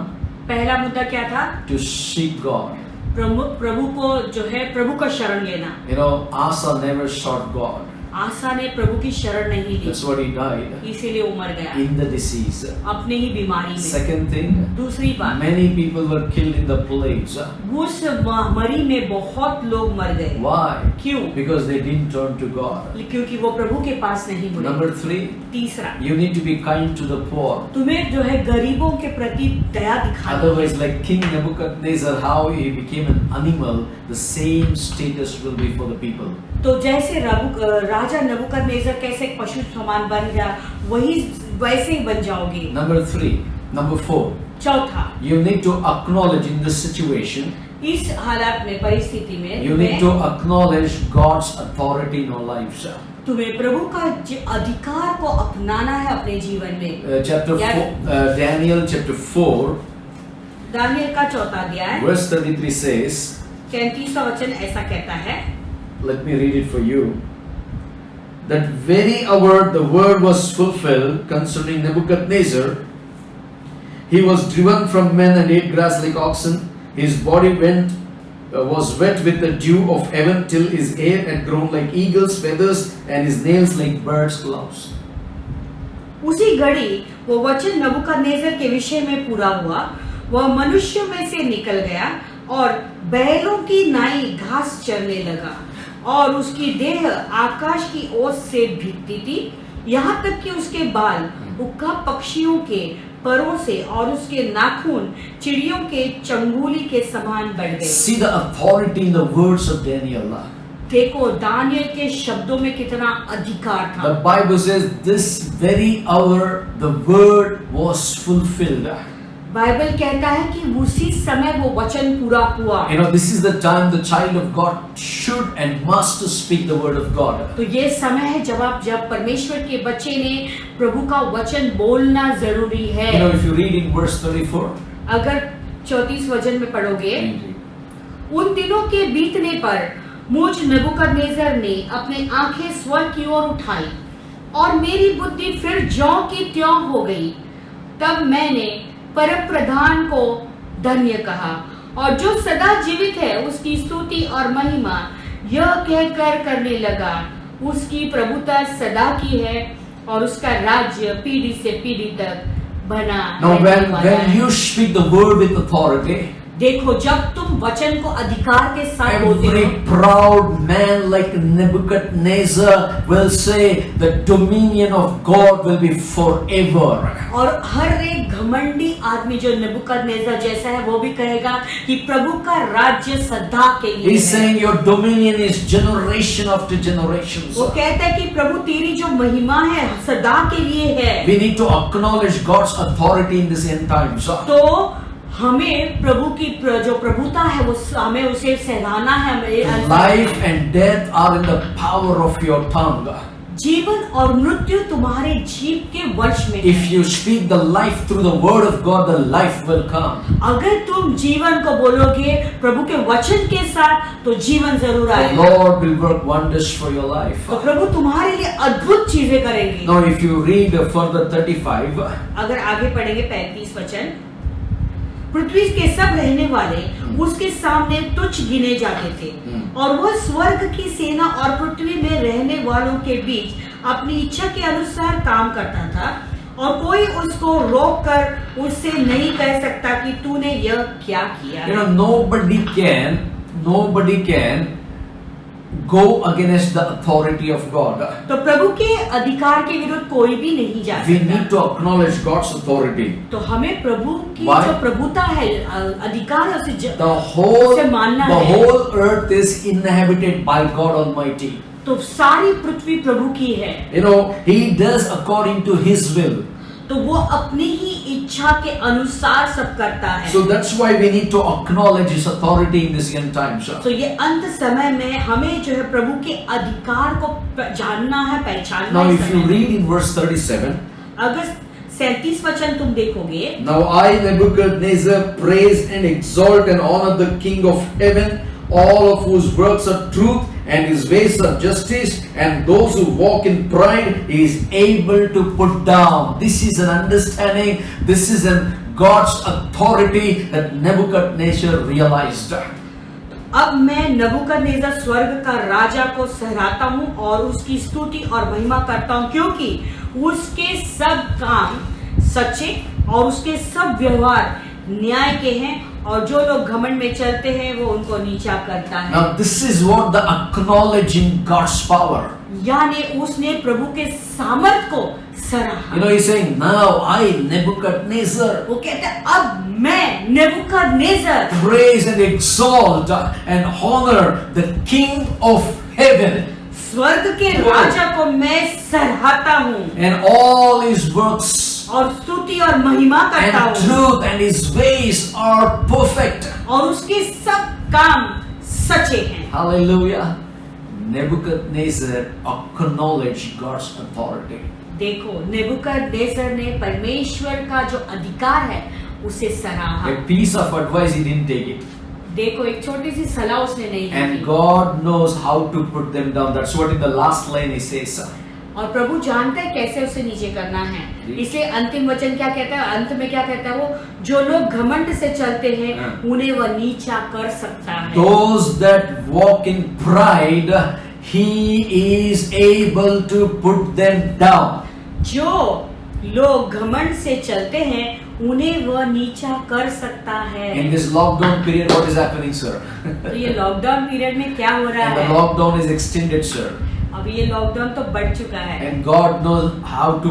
पहला मुद्दा क्या था? to seek God. प्रभु को जो है प्रभु का शरण लेना। You know, Asa never sought God. आसा ने प्रभु की शरण नहीं ली, That's what he died. इसीलिए वो मर गया In the disease. अपने ही बीमारी में। Second thing, दूसरी बात, many people were killed in the plagues. उस महामारी में बहुत लोग मर गए। Why? क्यों? Because they didn't turn to God. क्योंकि वो प्रभु के पास नहीं मुड़े। Number 3, तीसरा, you need to be kind to the poor. तुम्हें जो है गरीबों के प्रति दया दिखानी है। Otherwise, like King Nebuchadnezzar, how he became an animal, the same status will be for the people. तो जैसे राजा नबूकदनेस्सर कैसे एक पशु समान बन गया, वही वैसे ही बन जाओगे। Number 4, चौथा, you need to acknowledge in this situation, इस हालात में, परिस्थिति में you need to acknowledge God's authority in our lives. तुम्हें प्रभु का अधिकार को अपनाना है अपने जीवन में। Chapter 4, Daniel chapter 4, दानियल का चौथा अध्याय verse 33 says, 33वां वचन ऐसा कहता है, let me read it for you. That very hour the word was fulfilled concerning Nebuchadnezzar. He was driven from men and ate grass like oxen. His body was wet with the dew of heaven till his hair had grown like eagle's feathers and his nails like bird's claws. उसी घड़ी वो वचन नबूकदनेस्सर के विषय में पूरा हुआ। वह मनुष्यों में से निकल गया और बैलों की नाई घास चरने लगा और उसकी देह आकाश की ओर से भीगती थी, यहाँ तक कि उसके बाल उक्का पक्षियों के परों से और उसके नाखून चिड़ियों के चंगुली के समान बढ़ गए। See the authority in the words of Daniel. देखो दानियल के शब्दों में कितना अधिकार था। The Bible says this very hour the word was fulfilled. Bible कहता है कि उसी समय वो वचन पूरा हुआ। You know, this is the time the child of God should and must speak the word of God. तो ये समय है जब परमेश्वर के बच्चे ने प्रभु का वचन बोलना जरूरी है। You know, if you read in verse 34, अगर 34 वचन में पढ़ोगे, उन दिनों के बीतने पर मुझ नबूकदनेस्सर ने अपनी आंखें स्वर्ग की ओर उठाई और मेरी बुद्धि फिर ज्यों की त्यों हो गई। तब मैंने परम प्रधान को धन्य कहा और जो सदा जीवित है उसकी स्तुति और महिमा यह कहकर करने लगा, उसकी प्रभुता सदा की है और उसका राज्य पीढ़ी से पीढ़ी तक बना रहने वाला है। When you speak the word with authority, देखो जब तुम वचन को अधिकार के साथ बोलते every हो, proud man like Nebuchadnezzar will say the dominion of God will be forever. और हर एक घमंडी आदमी जो नबूकदनेस्सर जैसा है वो भी कहेगा कि प्रभु का राज्य सदा के लिए He's है। saying your dominion is generation after generations. वो कहता है कि प्रभु तेरी जो महिमा है सदा के लिए है। We need to acknowledge God's authority in this end times. तो हमें प्रभु की जो प्रभुता है वो हमें उसे सहलाना है। हमें Life and death are in the power of your tongue. जीवन और मृत्यु तुम्हारे जीभ के वश में If है। you speak the life through the word of God, the life will come. अगर तुम जीवन को बोलोगे प्रभु के वचन के साथ तो जीवन जरूर The आएगा। Lord will work wonders for your life. तो प्रभु तुम्हारे लिए अद्भुत चीजें करेंगे। Now if you read further 35, अगर आगे पढ़ेंगे 35 वचन, पृथ्वी के सब रहने वाले उसके सामने तुच्छ गिने जाते थे और वह स्वर्ग की सेना और पृथ्वी में रहने वालों के बीच अपनी इच्छा के अनुसार काम करता था और कोई उसको रोक कर उससे नहीं कह सकता कि तूने यह क्या किया। you know, nobody can go against the authority of God. तो प्रभु के अधिकार के विरुद्ध कोई भी नहीं जा We सकता। need to acknowledge God's authority. तो हमें प्रभु की Why? जो प्रभुता है, अधिकार है, उसे The whole उसे मानना है। whole earth is inhabited by God Almighty. तो सारी पृथ्वी प्रभु की है। You know, He does according to His will. तो वो अपनी ही इच्छा के अनुसार सब करता है। So that's why we need to acknowledge His authority in this end times. तो ये अंत समय में हमें जो है प्रभु के अधिकार को जानना है, पहचानना Now है। if you read in verse 37, अगर 37 वचन तुम देखोगे, now I Nebuchadnezzar praise and exalt and honor the King of heaven, all of whose works are truth and his ways are justice, and those who walk in pride he is able to put down. This is an understanding, this is an God's authority that Nebuchadnezzar realized. अब मैं नबूकदनेस्सर स्वर्ग का राजा को सहराता हूँ और उसकी स्तुति और महिमा करता हूँ, क्योंकि उसके सब काम सच्चे और उसके सब व्यवहार न्याय के हैं, और जो लोग घमंड में चलते हैं वो उनको नीचा करता है। Now this is what the acknowledging God's power. यानी उसने प्रभु के सामर्थ को सराहा। You know, he's saying, now I, Nebuchadnezzar, वो कहते हैं अब मैं नेबूकदनेस्सर praise and exalt and honor the King of heaven स्वर्ग के राजा को मैं सराहता हूँ and all his works और स्तुति और महिमा करता and हूँ, truth and his ways are perfect. और उसके सब काम सच्चे हैं। Hallelujah. Nebuchadnezzar acknowledged God's authority. देखो, नेबूकदनेस्सर ने परमेश्वर का जो अधिकार है उसे सराहा। A piece of advice, he didn't take it. देखो, एक छोटी सी सलाह उसने नहीं And the, God knows how to put them down. That's what in the last line he says. और प्रभु जानता है कैसे उसे नीचे करना है। जी। इसलिए अंतिम वचन क्या कहता है, अंत में क्या कहता है, वो जो लोग घमंड से चलते हैं हाँ। उन्हें वह नीचा कर सकता है। Those that walk in pride, he is able to put them down. जो लोग घमंड से चलते हैं उन्हें वह नीचा कर सकता है। In this lockdown period, what is happening, sir? तो ये लॉकडाउन पीरियड में क्या हो रहा And the है? lockdown is extended, sir. अभी ये लॉकडाउन तो बढ़ चुका है, And God knows how to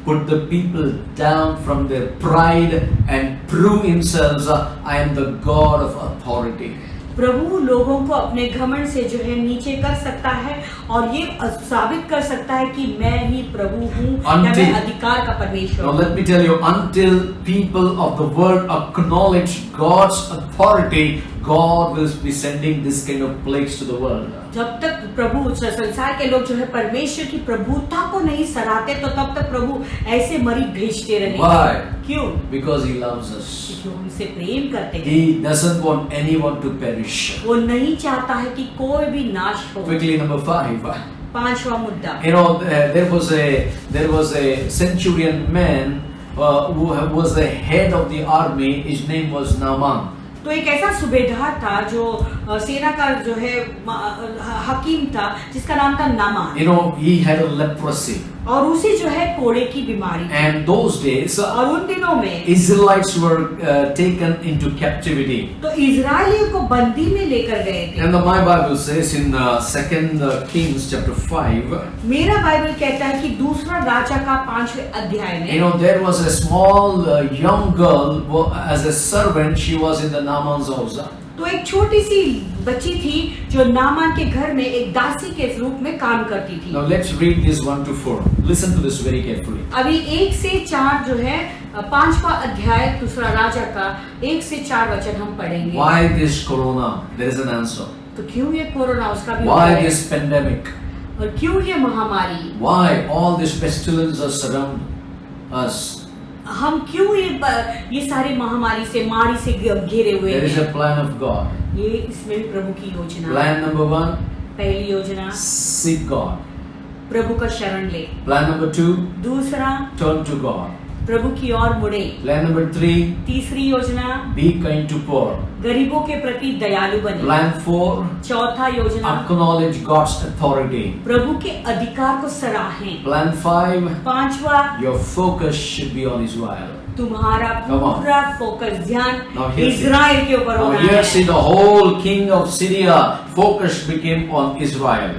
put the people down from their pride and prove himself, I am the God of authority. प्रभु लोगों को अपने घमंड से जो है नीचे कर सकता है और ये साबित कर सकता है कि मैं ही प्रभु हूँ या मैं अधिकार का परमेश्वर Now हूँ। let me tell you, until people of the world acknowledge God's authority, God will be sending this kind of plagues to the world. जब तक प्रभु संसार के लोग जो है परमेश्वर की प्रभुता को नहीं सराहते, तो तब तक प्रभु ऐसे मरीज भेजते रहेंगे। Why? क्यों? Because he loves us. क्योंकि वो हमसे प्रेम करते हैं। He doesn't want anyone to perish. वो नहीं चाहता है कि कोई भी नाश हो। Quickly, number 5. पांचवा मुद्दा, You know, there was a centurion man who was the head of the army. His name was Naaman. तो एक ऐसा सूबेदार था जो सेना का जो है हकीम था, जिसका नाम था Naaman, You know, he had a leprosy. और उसे जो है कोड़े की बीमारी थी। And those days, और उन दिनों में Israelites were taken into captivity. तो इजराइलियों को बंदी में लेकर गए थे। And my Bible says in 2 Kings chapter 5, मेरा बाइबल कहता है कि दूसरा राजा का 5वें अध्याय you में know, there was a small young girl as a servant. She was in the Naaman's house. तो एक छोटी सी बच्ची थी जो नामान के घर में एक दासी के रूप में काम करती थी। Now let's read this 1 to 4. Listen to this very carefully. अभी 1 से 4 जो है 5वां अध्याय दूसरा राजा का 1 से 4 वचन हम पढ़ेंगे। Why this corona? There is an answer. तो क्यों ये कोरोना, उसका भी Why उत्तर है। this pandemic? और क्यों ये महामारी, Why all this pestilence are surround us? हम क्यों ये सारी महामारी से मारी से घेरे हुए There is हैं। a plan of God. ये इसमें भी प्रभु की योजना है। Plan number 1, पहली योजना, seek God. प्रभु का शरण ले। Plan number 2, दूसरा, turn to God. प्रभु की ओर मुड़े। Plan number 3, तीसरी योजना, be kind to poor. गरीबों के प्रति दयालु बने। Plan 4, चौथा योजना, acknowledge God's authority. प्रभु के अधिकार को सराहें। Plan 5, पांचवा, your focus should be on Israel. तुम्हारा Come on. पूरा फोकस, ध्यान Now here इजराइल के ऊपर Now होना here है। see the whole king of Syria focus became on Israel.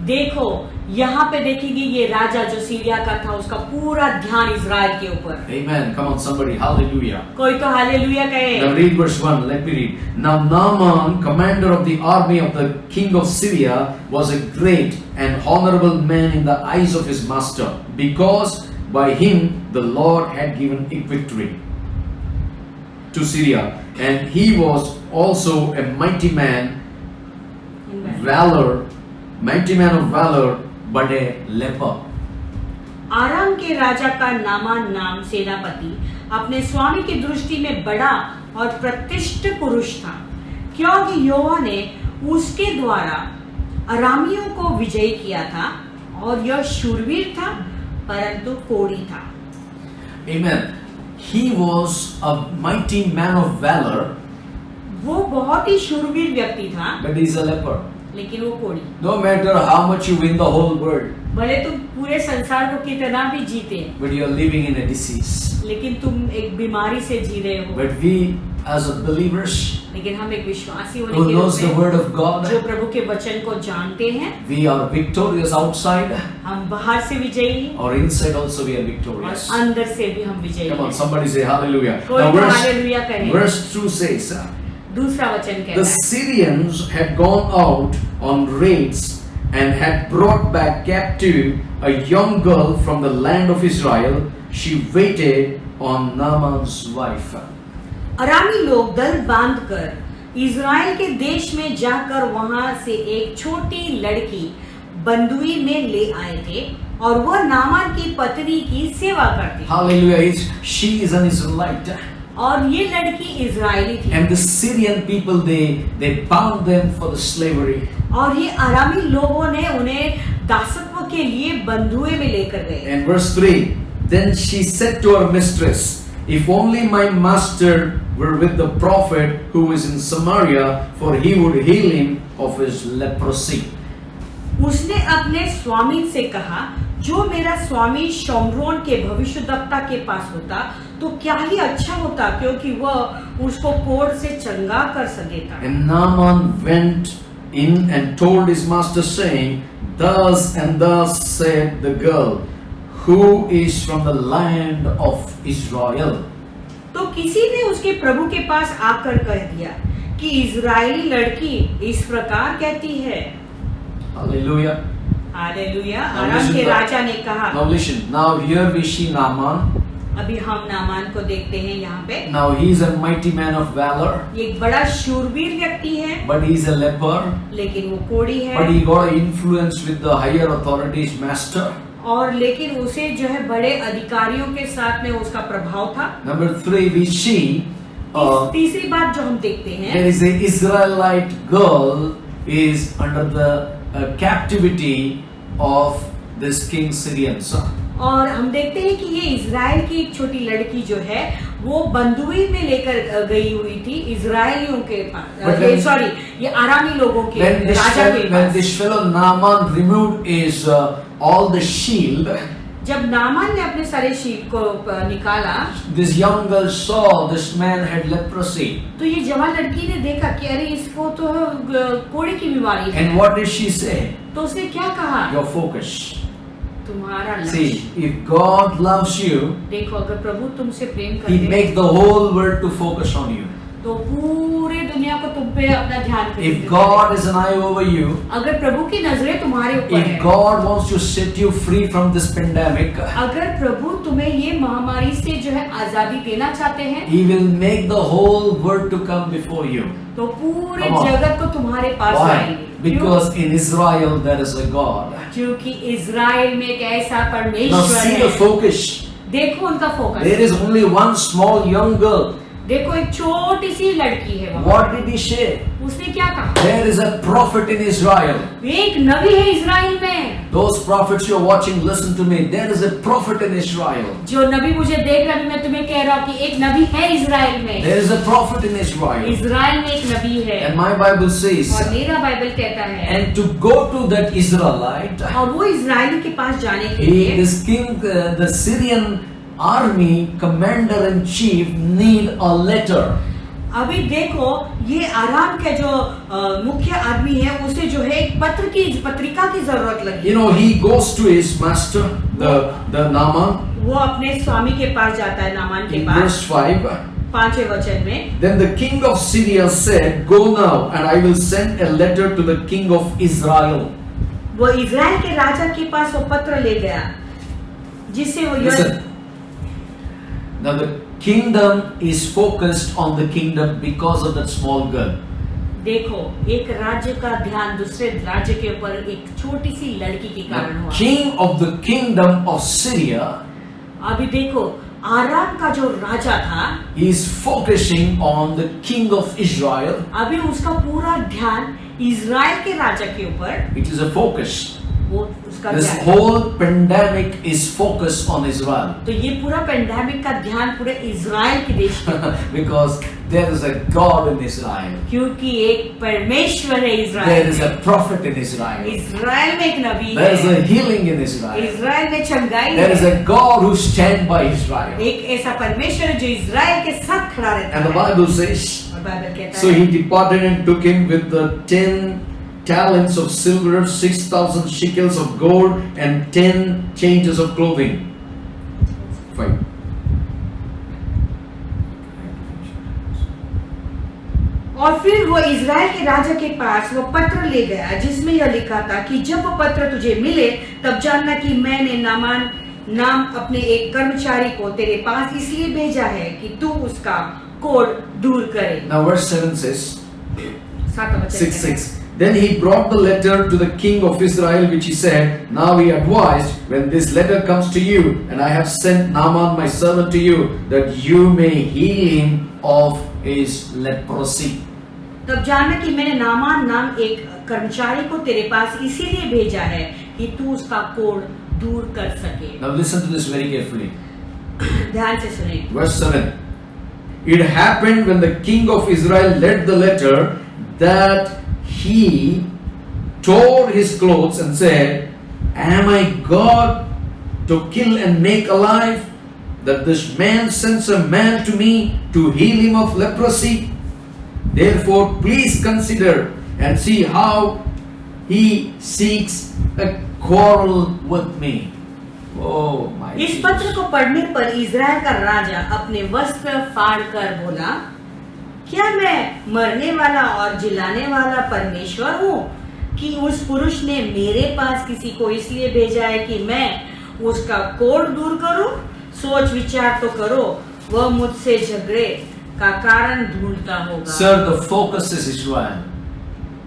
देखो, यहाँ पे देखेंगे ये राजा जो सीरिया का था, उसका पूरा ध्यान इजराइल के ऊपर। Amen. Come on somebody. Hallelujah. कोई तो हालेलुया कहे। Now read verse 1. Let me read. Now Naaman, commander of the army of the king of Syria, was a great and honorable man in the eyes of his master, because by him the Lord had given a victory to Syria, and he was also a mighty man of valor, but a leper. आराम के राजा का Naaman नाम सेनापति अपने स्वामी की दृष्टि में बड़ा और प्रतिष्ठित पुरुष था, क्योंकि यहोवा ने उसके द्वारा अरामियों को विजय किया था, और यह शूरवीर था परंतु कोढ़ी था। Amen. He was a mighty man of valor, वो बहुत ही शूरवीर व्यक्ति था, but he's a leper. लेकिन वो कोढ़ी। No matter how much you win the whole world, भले तुम पूरे संसार को कितना भी जीते, but you are living in a disease. लेकिन तुम एक बीमारी से जी रहे हो। But we, as a believers, लेकिन हम एक विश्वासी होने who के knows the रूप word में of God, जो प्रभु के वचन को जानते हैं, we are victorious outside, हम बाहर से विजयी or inside also we are और victorious. अंदर से भी हम विजयी Come on, हैं। somebody say hallelujah. कोई Now तो verse, हालेलुया कहे। verse 2 says, दूसरा वचन the कहता है, Syrians had gone out on raids and had brought back captive a young girl from the land of Israel. She waited on Naaman's wife. अरामी लोग दल बांधकर इज़राइल के देश में जाकर वहां से एक छोटी लड़की बंदुई में ले आए थे और वह नामान की पत्नी की सेवा करती थी। Hallelujah. She is an Israelite. और ये लड़की इज़राइली थी And the Syrian people, they bound them for the slavery. और ये अरामी लोगों ने उन्हें दासत्व के लिए बंधुए में लेकर गए। And verse 3, then she said to her mistress, if only my master were with the prophet who is in Samaria, for he would heal him of his leprosy. उसने अपने स्वामी से कहा, जो मेरा स्वामी शमरोन के भविष्यद्वक्ता के पास होता तो क्या ही अच्छा होता, क्योंकि वह उसको कोढ़ से चंगा कर सकेगा। And Naaman went in and told his master, saying, thus and thus said the girl, who is from the land of Israel. तो किसी ने उसके प्रभु के पास आकर कह दिया कि इज़राइली लड़की इस प्रकार कहती है। Hallelujah. हालेलुया। Now आराम listen के to- राजा ने कहा। Now listen, now here we see Naaman. अभी हम नामान को देखते हैं यहाँ पे। Now he is a mighty man of valor, ये एक बड़ा शूरवीर व्यक्ति है, but he is a leper. लेकिन वो कोढ़ी है। But he got influence with the higher authorities, master. और लेकिन उसे जो है बड़े अधिकारियों के साथ में उसका प्रभाव था। Number 3, we see तीसरी बात जो हम देखते हैं, there is a Israelite girl is under the captivity of this king Syrians. और हम देखते हैं कि ये इज़राइल की एक छोटी लड़की जो है वो बंदुई में लेकर गई हुई थी इज़राइलियों के But when- पास, सॉरी ये आरामी लोगों के When राजा के when pass. this fellow Naaman removed his all the shield, जब नामान ने अपने सारे शील को निकाला this young girl saw this man had leprosy. तो ये जवान लड़की ने देखा कि अरे इसको तो कोढ़ी की बीमारी है। And what did she say? तो उसने क्या कहा, Your focus. तुम्हारा See, लक्ष्य। if God loves you, देखो अगर प्रभु तुमसे प्रेम He करते हैं makes the whole world to focus on you. तो पूरे दुनिया को तुम पे अपना ध्यान If केंद्रित God is an eye over you, अगर प्रभु की नजरें तुम्हारे ऊपर if है, God wants to set you free from this pandemic, अगर प्रभु तुम्हें ये महामारी से जो है आजादी देना चाहते हैं, He will make the whole world to come before you. तो पूरे Come on. जगत को तुम्हारे पास Why? लाएंगे। Because in Israel there is a God. क्योंकि इज़राइल में एक ऐसा Now परमेश्वर see the है। focus. देखो उनका focus, There is only one small young girl. देखो एक छोटी सी लड़की है वहाँ। What did he say? उसने क्या कहा, There is a prophet in Israel. एक नबी है इज़राइल में। Those prophets you are watching, listen to me. There is a prophet in Israel. जो नबी मुझे देख रहा है, मैं तुम्हें कह रहा हूँ कि एक नबी है इज़राइल में। There is a prophet in Israel. Israel में एक नबी है। And my Bible says, और मेरा बाइबल कहता है, and to go to that Israelite, और वो इज़राइली के पास जाने के he, लिए this king, the Syrian army commander in chief need a letter. अभी देखो ये आराम के जो मुख्य आदमी है उसे जो है एक पत्रिका की जरूरत लगी। You know, he goes to his master, the Naaman, वो अपने स्वामी के पास जाता है, नामान के in पास। verse 5. 5वें वचन में, Then the king of Syria said, go now, and I will send a letter to the king of Israel. वो इज़राइल के राजा के पास वो पत्र ले गया जिससे वो Listen. Now the kingdom is focused on the kingdom because of that small girl. देखो एक राज्य का ध्यान दूसरे राज्य के ऊपर एक छोटी सी लड़की के कारण The हुआ। king of the kingdom of Syria अभी देखो आराम का जो राजा था, is focusing on the king of Israel. अभी उसका पूरा ध्यान इज़राइल के राजा के ऊपर। It is a focus. वो उसका This क्या है? whole pandemic is focused on Israel तो ये पूरा पेंडेमिक का ध्यान पूरे इज़राइल के देश पे, because there is a God in Israel. क्योंकि एक परमेश्वर है There इज़राइल is में। a prophet in Israel. Israel में एक नबी There is है, a healing in Israel. Israel में चंगाई There is है, a God who stands by Israel. एक ऐसा परमेश्वर है जो इज़राइल के साथ खड़ा रहता And the है। Bible says, और बाइबल कहता so है, he departed and took him with the 10 talents of silver, 6,000 shekels of gold, and 10 changes of clothing. Fine. और फिर वो इज़राइल के राजा के पास वो पत्र ले गया जिसमें यह लिखा था कि जब वो पत्र तुझे मिले तब जानना कि मैंने नामान नाम अपने एक कर्मचारी को तेरे पास इसलिए भेजा है कि तू उसका कोढ़ दूर करे। Now verse 7 says, 6:6. Then he brought the letter to the king of Israel, which he said, now he advised, when this letter comes to you, and I have sent Naaman my servant to you, that you may heal him of his leprosy. तब जानना कि मैंने Naaman नाम एक कर्मचारी को तेरे पास इसीलिए भेजा है कि तू उसका कोढ़ दूर कर सके। Now listen to this very carefully. ध्यान से सुने। Verse 7. It happened when the king of Israel read the letter that he tore his clothes and said, am I God to kill and make alive, that this man sends a man to me to heal him of leprosy? Therefore please consider and see how he seeks a quarrel with me. Oh my इस Jesus. पत्र को पढ़ने पर Israel का राजा अपने वस्त्र फाड़ कर बोला, क्या मैं मरने वाला और जिलाने वाला परमेश्वर हूँ कि उस पुरुष ने मेरे पास किसी को इसलिए भेजा है कि मैं उसका कोढ़ दूर करूं? सोच विचार तो करो, वह मुझसे झगड़े का कारण ढूंढता होगा। Sir, the focus is Israel.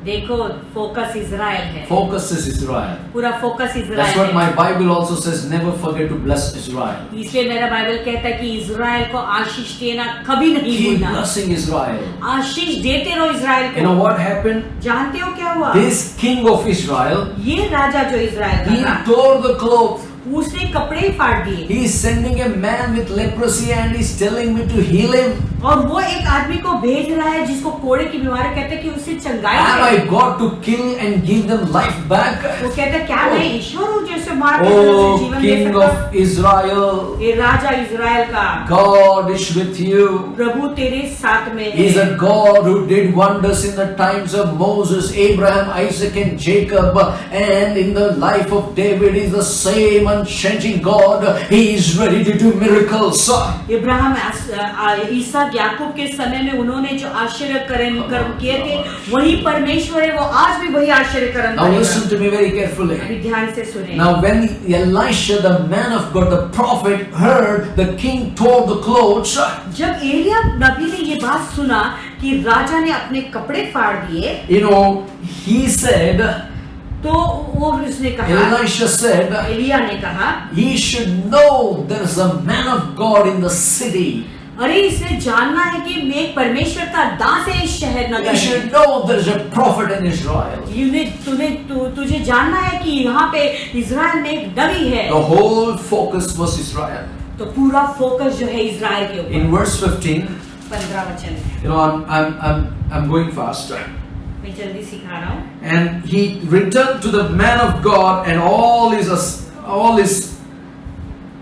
देखो, फोकस इज़राइल है, Focus is Israel. पूरा फोकस That's इज़राइल what है। my Bible also says, never forget to bless Israel. इसलिए मेरा बाइबल कहता है कि इज़राइल को आशीष देना कभी नहीं Keep भूलना। blessing Israel. आशीष देते रहो इज़राइल You know को। what happened? जानते हो क्या हुआ? This king of Israel, ये राजा जो इज़राइल he का था, tore the cloth. उसने कपड़े फाड़ दिए He is sending a man with leprosy and he's telling me to heal him. और वो एक आदमी को भेज रहा है जिसको कोढ़े की बीमारी कहते हैं कि उससे चंगाई Am है। I God to kill and give them life back? वो कहता है क्या मैं ईश्वर हूँ जो उसे मार के Oh, उसे जीवन दे King सकता? of Israel, ये राजा इज़राइल का, God is with you. प्रभु तेरे साथ में He is है। a God who did wonders in the times of Moses, Abraham, Isaac and Jacob, and in the life of David. He is the same unchanging God. He is ready to do miracles. Ibrahim Isak याकूब के समय में उन्होंने जो आश्चर्य कर्म किए थे वही परमेश्वर है, वो आज भी वही आश्चर्य कर्म Now listen करेगा। to me very carefully. अभी ध्यान से सुने। Now when Elisha, the man of God, the prophet, heard the king tore the clothes, जब एलिया नबी ने ये बात सुना कि राजा ने अपने कपड़े फाड़ दिए, you know, he said, तो वो उसने कहा, Elisha said, एलिया ने कहा, he should know there is a man of God in the city. अरे इसे जानना है कि मैं एक परमेश्वर का दास है इस शहर You नगर में। should know there is a prophet in Israel. तुझे जानना है कि यहाँ पे इज़राइल में एक नबी है। The whole focus was Israel. तो पूरा फोकस जो है इज़राइल के ऊपर। In verse 15, 15 वचन है। you know, I'm going fast. मैं जल्दी सिखा रहा हूँ। And he returned to the man of God and all his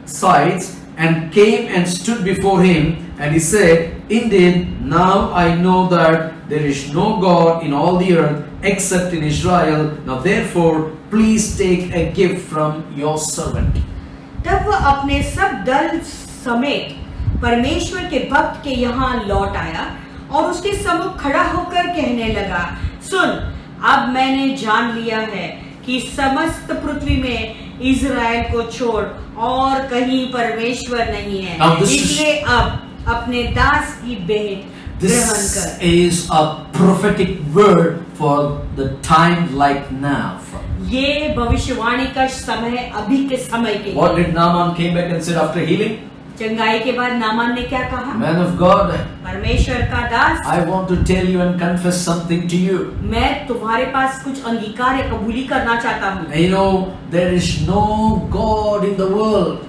sides, and came and stood before him, and he said, indeed, now I know that there is no God in all the earth except in Israel. Now therefore, please take a gift from your servant. तब वह अपने सब दल समेत परमेश्वर के भक्त के यहाँ लौट आया और उसके सम्मुख खड़ा होकर कहने लगा, सुन, अब मैंने जान लिया है कि समस्त पृथ्वी में इज़राइल को छोड़ और कहीं परमेश्वर नहीं है, इसलिए अब अपने दास की भेंट ग्रहण कर। This is a prophetic word for the time like now. ये भविष्यवाणी का समय अभी के समय के What लिए। did Naaman came back and said after healing? चंगाई के बाद नामान ने क्या कहा? Man of God, परमेश्वर का दास, I want to tell you and confess something to you. मैं तुम्हारे पास कुछ अंगीकार या कबूली करना चाहता हूँ। You know, there is no God in the world.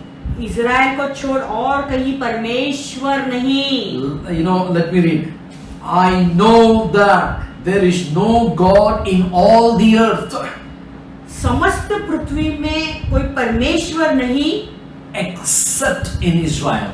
Israel को छोड़ और कहीं परमेश्वर नहीं। You know, let me read. I know that there is no God in all the earth समस्त पृथ्वी में कोई परमेश्वर नहीं except in Israel.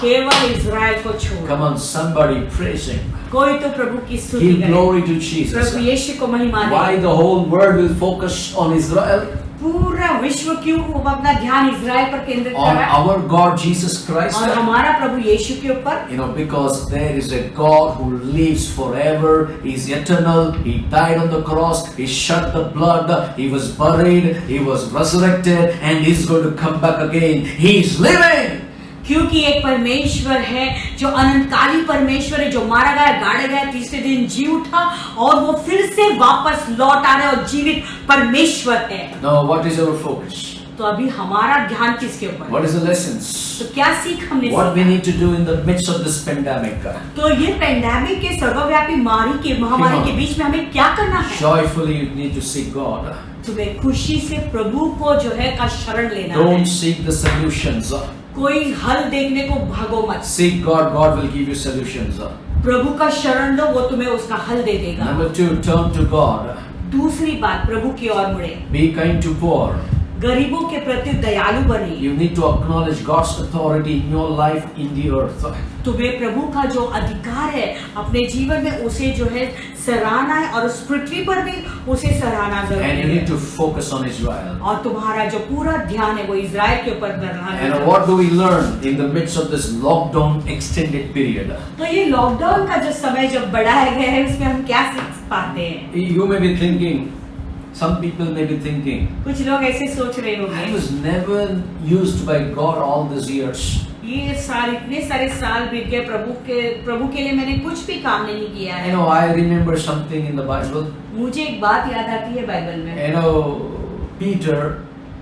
केवल इज़राइल को छोड़। Come on, somebody praise Him. कोई तो प्रभु की स्तुति Give करे। glory to Jesus. प्रभु यीशु को महिमा दे। Why the whole world will focus on Israel? पूरा विश्व क्यों वो अपना ध्यान इज़राइल पर केंद्रित कर On रहा है? our God Jesus Christ? और हमारा प्रभु यीशु के ऊपर। You know, because there is a God who lives forever, He is eternal, He died on the cross, He shed the blood, He was buried, He was resurrected, and He's going to come back again. He is living! क्योंकि एक परमेश्वर है जो अनंतकाली परमेश्वर है, जो मारा गया, गाड़ा गया, तीसरे दिन जी उठा और वो फिर से वापस लौट आ रहे और जीवित परमेश्वर है। Now, what is our focus? तो अभी हमारा ध्यान किसके ऊपर है? What is the lessons? तो क्या सीख हमने What we सीखा? need to do in the midst of this pandemic? तो ये पेंडेमिक के सर्वव्यापी महामारी के बीच में हमें क्या करना है? Joyfully you need to seek God. तुम्हें खुशी से प्रभु को जो है का शरण लेना है। Don't seek the solutions. कोई हल देखने को भागो मत। Seek God, God will give you solutions. प्रभु का शरण लो, वो तुम्हें उसका हल दे देगा। Number 2, turn to God. दूसरी बात, प्रभु की ओर मुड़े। Be kind to poor. गरीबों के प्रति दयालु बने। You need to acknowledge God's authority in your life in the earth. तुम्हें प्रभु का जो अधिकार है अपने जीवन में उसे जो है सराहना है और उस पृथ्वी पर भी उसे सराहना And you जरूरी need है। to focus on Israel. और तुम्हारा जो पूरा ध्यान है वो इज़राइल के ऊपर करना And है। what do we learn in the midst of this lockdown extended period? तो ये लॉकडाउन का जो समय जब बढ़ाया गया है उसमें हम क्या सीख पाते हैं? You may be thinking, some people may be thinking, कुछ लोग ऐसे सोच रहे I होंगे was never used by God all these years. ये साल इतने सारे साल बीत गए, प्रभु के लिए मैंने कुछ भी काम नहीं किया You है। know, I remember something in the Bible. मुझे एक बात याद आती है बाइबल में। You know, Peter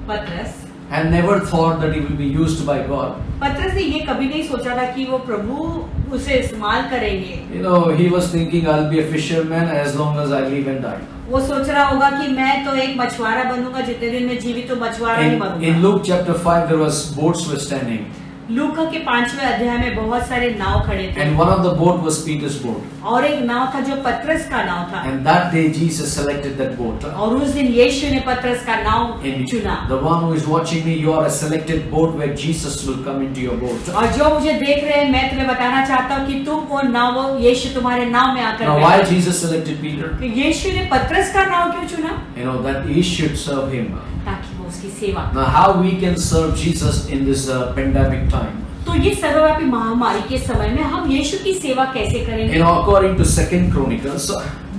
पतरस had never thought that he will be used by God. पतरस ने ये कभी नहीं सोचा था कि वो प्रभु उसे इस्तेमाल करेंगे। You know, he was thinking, I'll be a fisherman as long as I live and die. वो सोच रहा होगा कि मैं तो एक मछुआरा बनूंगा, जितने दिन में जीवित तो मछुआरा ही In बनूंगा। Luke chapter 5, there was boats were standing. लूका के 5वें अध्याय में बहुत सारे नाव खड़े थे And one of the boat was Peter's boat. और एक नाव था जो पतरस का नाव था। And that day Jesus selected that boat. और उस दिन यीशु ने पतरस का नाव And चुना। the one who is watching me, you are a selected boat where Jesus will come into your boat. और जो मुझे देख रहे हैं, मैं तुम्हें बताना चाहता हूँ कि तुम वो नाव, यीशु तुम्हारे नाव में आकर Now, बैठा। why Jesus selected Peter? तो यीशु ने पतरस का नाव क्यों चुना? You know, that he should serve him. ताकि वो उसकी सेवा। Now, how we can serve Jesus in this pandemic time? तो ये सर्वव्यापी महामारी के समय में हम यीशु की सेवा कैसे You करेंगे? know, according to 2 Chronicles,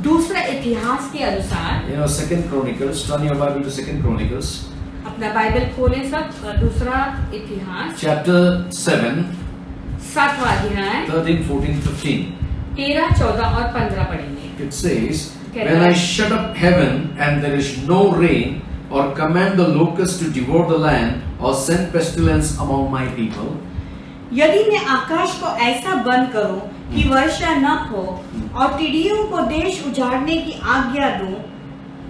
दूसरा इतिहास के अनुसार, you know, 2 Chronicles, turn your Bible to 2 Chronicles, अपना बाइबल खोलें सब, दूसरा इतिहास chapter 7, 7वां अध्याय 13, 14, 15. 13, 14 और 15 पढ़ेंगे। It says, Okay. when I shut up heaven and there is no rain, or command the locusts to devour the land, or send pestilence among my people, यदि मैं आकाश को ऐसा बंद करूं कि वर्षा न हो और टिड्डियों को देश उजाड़ने की आज्ञा दूं,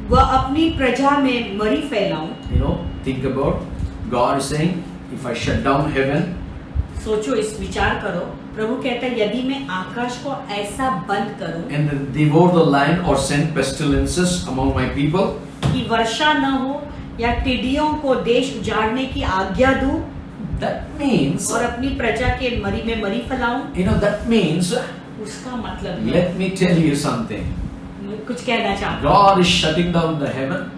वह अपनी प्रजा में मरी फैलाऊं। you know, think about God is saying, if I shut down heaven, सोचो, इस विचार करो, प्रभु कहता है यदि मैं आकाश को ऐसा बंद करूं and then devour the land or send pestilences among my people, कि वर्षा न हो या टिड्डियों को देश उजाड़ने की आज्ञा दूं that means, और अपनी प्रजा के मरी में मरी फैलाऊं, you know, that means, उसका मतलब है, let me tell you something. कुछ कहना चाहता हूं, God is shutting down the heaven.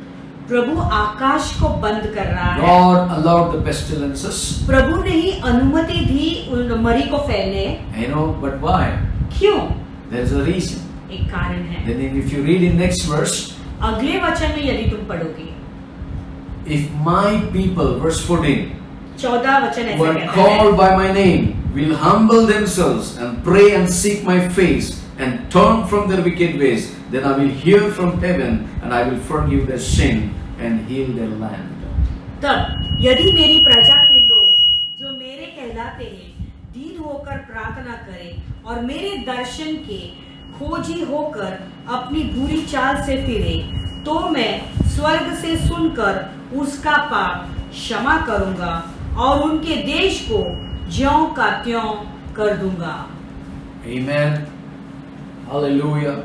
प्रभु आकाश को बंद कर रहा है। God allowed the pestilences. प्रभु ने ही अनुमति दी उन मरी को फैलने। You know, but why? क्यों? There is a reason. एक कारण है। Then if you read in next verse, अगले वचन में यदि तुम पढ़ोगे, if my people, verse 14, 14 वचन ऐसा were कहता है, called by my name, will humble themselves and pray and seek my face and turn from their wicked ways, then I will hear from heaven and I will forgive their sin and heal their land. तब यदि मेरी प्रजा के लोग जो मेरे कहलाते हैं दीन होकर प्रार्थना करें और मेरे दर्शन के खोजी होकर अपनी बुरी चाल से फिरे, तो मैं स्वर्ग से सुनकर उसका पाप क्षमा करूंगा और उनके देश को ज्यों का त्यों कर दूंगा। Amen. Hallelujah.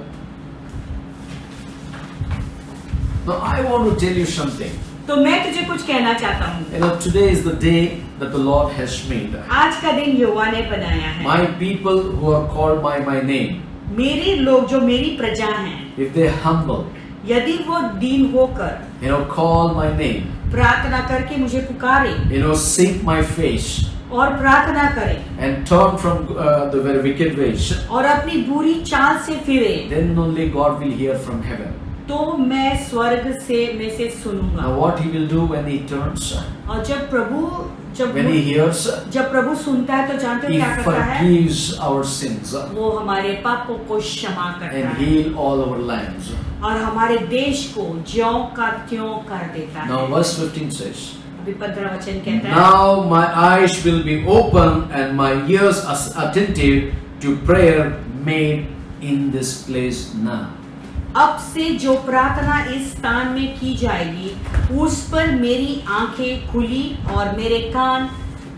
Now I want to tell you something. तो मैं तुझे कुछ कहना चाहता हूँ। You know, today is the day that the Lord has made. आज का दिन यहोवा ने बनाया है। My people who are called by my name, मेरे लोग जो मेरी प्रजा हैं, if they humble, यदि वो दीन होकर you know, call my name, प्रार्थना करके मुझे पुकारे you know, seek my face, और प्रार्थना करे and turn from the very wicked ways, और अपनी बुरी चाल से फिरे, then only God will hear from heaven. तो मैं स्वर्ग से में से सुनूंगा। Now what He will do when He turns, और जब when He hears, प्रभु सुनता है तो जानते हो He क्या करता है? forgives our sins वो हमारे पापों को क्षमा करता and है heal all our lands. और हमारे देश को ज्यों का त्यों कर देता है। Now verse 15 says, अभी 15 वचन कहता है, now my eyes will be open and my ears attentive to prayer made in this place now. अब से जो प्रार्थना इस स्थान में की जाएगी, उस पर मेरी आंखें खुली और मेरे कान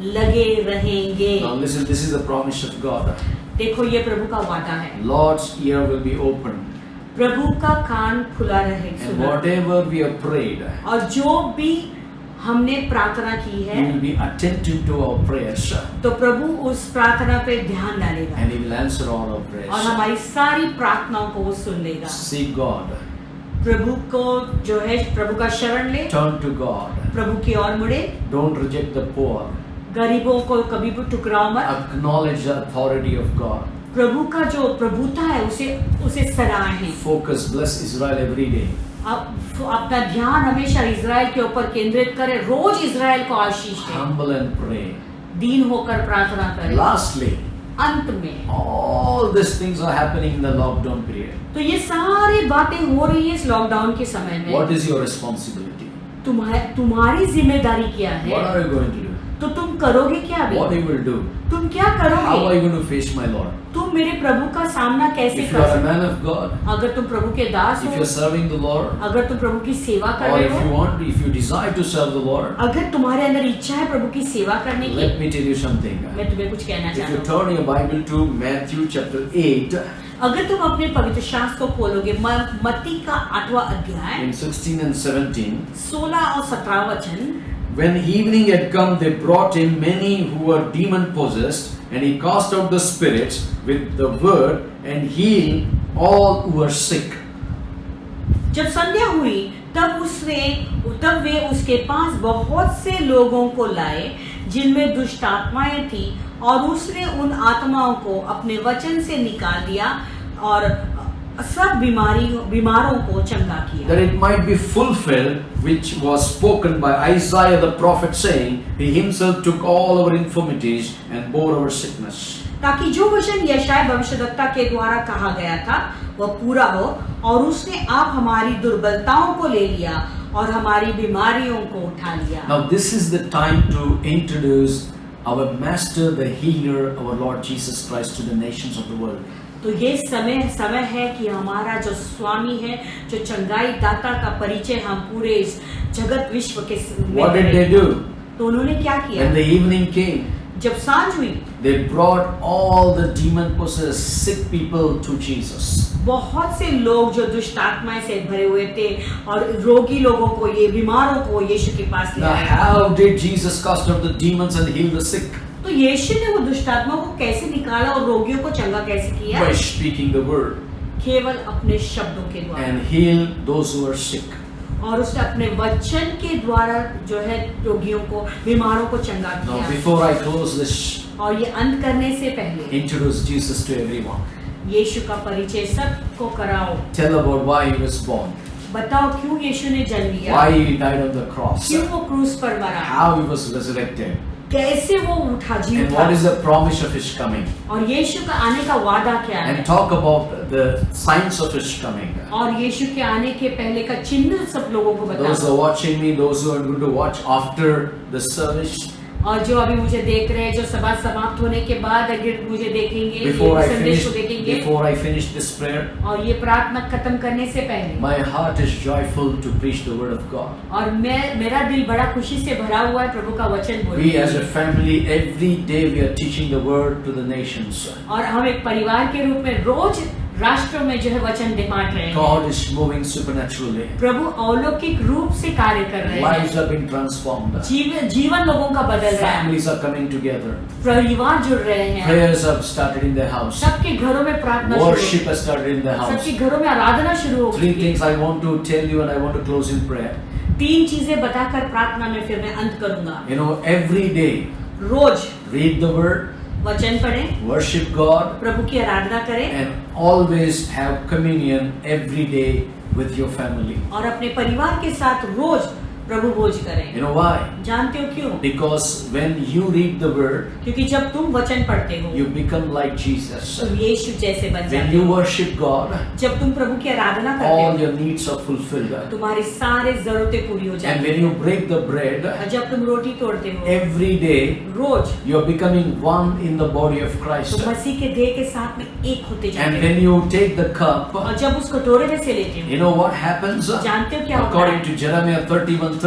लगे रहेंगे। Now listen, this is the promise of God. देखो ये प्रभु का वादा है। Lord's ear will be open, प्रभु का कान खुला रहे and सुना। whatever we have prayed, और जो भी हमने प्रार्थना की है, He will be attentive to our prayers, तो प्रभु उस प्रार्थना पे ध्यान डालेगा and He will answer all our और prayers. हमारी सारी प्रार्थनाओं को वो सुन लेगा। Seek God, प्रभु को जो है प्रभु का शरण ले, turn to God. प्रभु की ओर मुड़े, Don't reject the poor. गरीबों को कभी भी टुकराओ मत। Acknowledge the authority of God. प्रभु का जो प्रभुता है उसे सराहें। Focus, bless Israel every day. अब अपना ध्यान हमेशा इजराइल के ऊपर केंद्रित करें, रोज इजराइल को आशीष दें, Humble and pray. दीन होकर प्रार्थना करें। Lastly, अंत में all these things are happening in the lockdown period. तो ये सारी बातें हो रही है इस लॉकडाउन के समय में। What is your responsibility? तुम्हारी जिम्मेदारी क्या है? What are you going to do? तो तुम करोगे क्या अभी? What you will do? तुम क्या How are करोगे? you going to face my Lord? तुम मेरे प्रभु का सामना कैसे If you कर are a सकते man of God, हो? अगर तुम प्रभु के दास if you हो, are serving the Lord, अगर तुम प्रभु की सेवा कर or रहे if you हो, want, if you desire to serve the Lord, अगर तुम्हारे अंदर इच्छा है प्रभु की सेवा करने की, let me tell you something. मैं तुम्हें कुछ कहना If you चाहता हूँ। turn your Bible to Matthew chapter 8, अगर तुम अपने पवित्र शास्त्र को खोलोगे, मत्ती का 8वां अध्याय in 16 and 17, 16 और 17 वचन, when evening had come, they brought him many who were demon possessed, and he cast out the spirits with the word and healed all who were sick. जब संध्या हुई तब वे उसके पास बहुत से लोगों को लाए जिनमें दुष्ट आत्माएं थी, और उसने उन आत्माओं को अपने वचन से निकाल दिया और सब बीमारों को चंगा किया। That it might be fulfilled which was spoken by Isaiah the prophet, saying, He himself took all our infirmities and bore our sickness. ताकि जो वचन यशायाह भविष्यद्वक्ता के द्वारा कहा गया था वह पूरा हो, और उसने आप हमारी दुर्बलताओं को ले लिया और हमारी बीमारियों को उठा लिया। Now this is the time to introduce our Master, the Healer, our Lord Jesus Christ, to the nations of the world. तो ये समय है कि हमारा जो स्वामी है, जो चंगाई दाता का परिचय हम पूरे इस जगत विश्व के में What did करें। they do? तो उन्होंने क्या किया? When the evening came, जब सांझ हुई, they brought all the demon-possessed sick people to Jesus. बहुत से लोग जो दुष्ट आत्माएं से भरे हुए थे और रोगी लोगों को, ये बीमारों को यीशु के पास ले Now आए। how did Jesus cast out the demons and heal the sick? तो यीशु ने वो दुष्ट आत्माओं को कैसे निकाला और रोगियों को चंगा कैसे किया? By speaking the word केवल अपने शब्दों के द्वारा, and heal those who are sick. और उसने अपने वचन के द्वारा जो है रोगियों को, बीमारों को चंगा Now किया। before I close this, और ये अंत करने से पहले introduce Jesus to everyone. यीशु का परिचय सबको कराओ। Tell about why he was born, बताओ क्यों यीशु ने जन्म लिया, why he died on the cross, क्यों वो क्रूस पर मरा, how he was resurrected, कैसे वो उठा जी and उठा, what is the promise of his coming, और यीशु का आने का वादा क्या है, and talk about the signs of his coming. और यीशु के आने के पहले का चिन्ह सब लोगों को Those who बताओ। are watching me, those who are going to watch after the service, और जो अभी मुझे देख रहे हैं, जो सभा समाप्त होने के बाद अगर मुझे देखेंगे, Before I ये संदेश को देखेंगे, finish this prayer, और ये प्रार्थना खत्म करने से पहले, my heart is joyful to preach the word of God. और मेरा दिल बड़ा खुशी से भरा हुआ है प्रभु का वचन बोलने We के as a लिए। family, every day we are teaching the word to the nations. और हम एक परिवार के रूप में रोज राष्ट्रों में जो है वचन बांट रहे हैं। God is moving supernaturally. प्रभु अलौकिक रूप से कार्य कर रहे हैं। Lives are being transformed. जीवन लोगों का बदल रहा है। Families are coming together. परिवार जुड़ रहे हैं। Prayers have started in their house. सबके घरों में प्रार्थना शुरू हो Worship has started in their house. सबके घरों में आराधना शुरू हो Three गई। things I want to tell you and I want to close in prayer. 3 चीजें बताकर प्रार्थना में फिर मैं अंत करूंगा। You know, every day rose read the word, वचन पढ़ें, worship God, प्रभु की आराधना करें, and always have communion every day with your family. और अपने परिवार के साथ रोज प्रभु भोज करें। You know why? जानते हो क्यों? Because when you read the word, क्योंकि जब तुम वचन पढ़ते हो, you become like Jesus. तुम यीशु जैसे बन When जाते you हो। worship God, जब तुम प्रभु की आराधना करते all हो, your needs are fulfilled. तुम्हारी सारे जरूरतें पूरी हो And जाती when हैं। you break the bread, और जब तुम रोटी तोड़ते हो, every day rose you are becoming one in the body of Christ. तुम मसीह के देह के साथ में एक होते And जाते when हो। you take the cup, और जब उस कटोरे में से लेते हो, you know what happens? जानते हो क्या होता According है? to Jeremiah 31:33,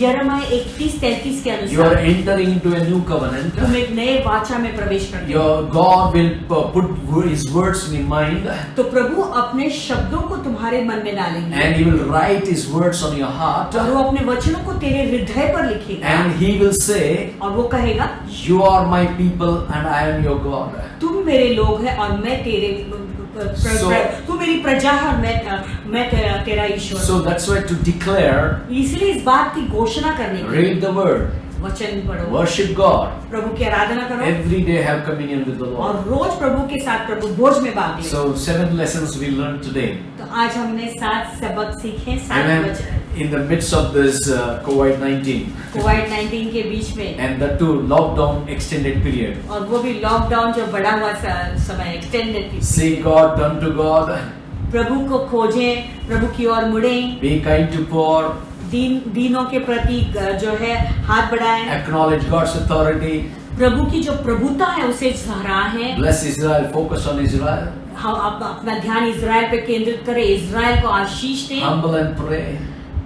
यिर्मयाह 31:33 के you are अनुसार entering into a new covenant. तुम एक नए वाचा में प्रवेश करते हो। Your God will put His words in your mind, तो प्रभु अपने शब्दों को तुम्हारे मन में डालेंगे and He will write His words on your heart, और वो अपने वचनों को तेरे हृदय पर लिखेगा and He will say, और वो कहेगा, "You are my people, and I am your God." तुम मेरे लोग हैं और मैं तेरे तू मेरी प्रजा है और मैं तेरा ईश्वर। So that's why to declare, इसलिए इस बात की घोषणा करने के लिए read the word, वचन पढ़ो, worship God, प्रभु की आराधना करो, every day have communion with the और Lord. रोज प्रभु के साथ प्रभु भोज में भाग ले। So 7 lessons we learned today. तो आज हमने 7 सबक सीखे, 7 Amen. वचन In the midst of this COVID-19 कोविड-19 के बीच में, and that too lockdown extended period. और वो भी लॉकडाउन जो बड़ा हुआ समय extended. Seek God, turn to God, प्रभु को खोजें, प्रभु की ओर मुड़ें, be kind to poor, दीनों के प्रति जो है हाथ बढ़ाएं, acknowledge God's authority, प्रभु की जो प्रभुता है उसे सराहें। bless Israel, focus on Israel, हम अपना ध्यान इजराइल पे केंद्रित करें, इजराइल को आशीष दें, humble and pray,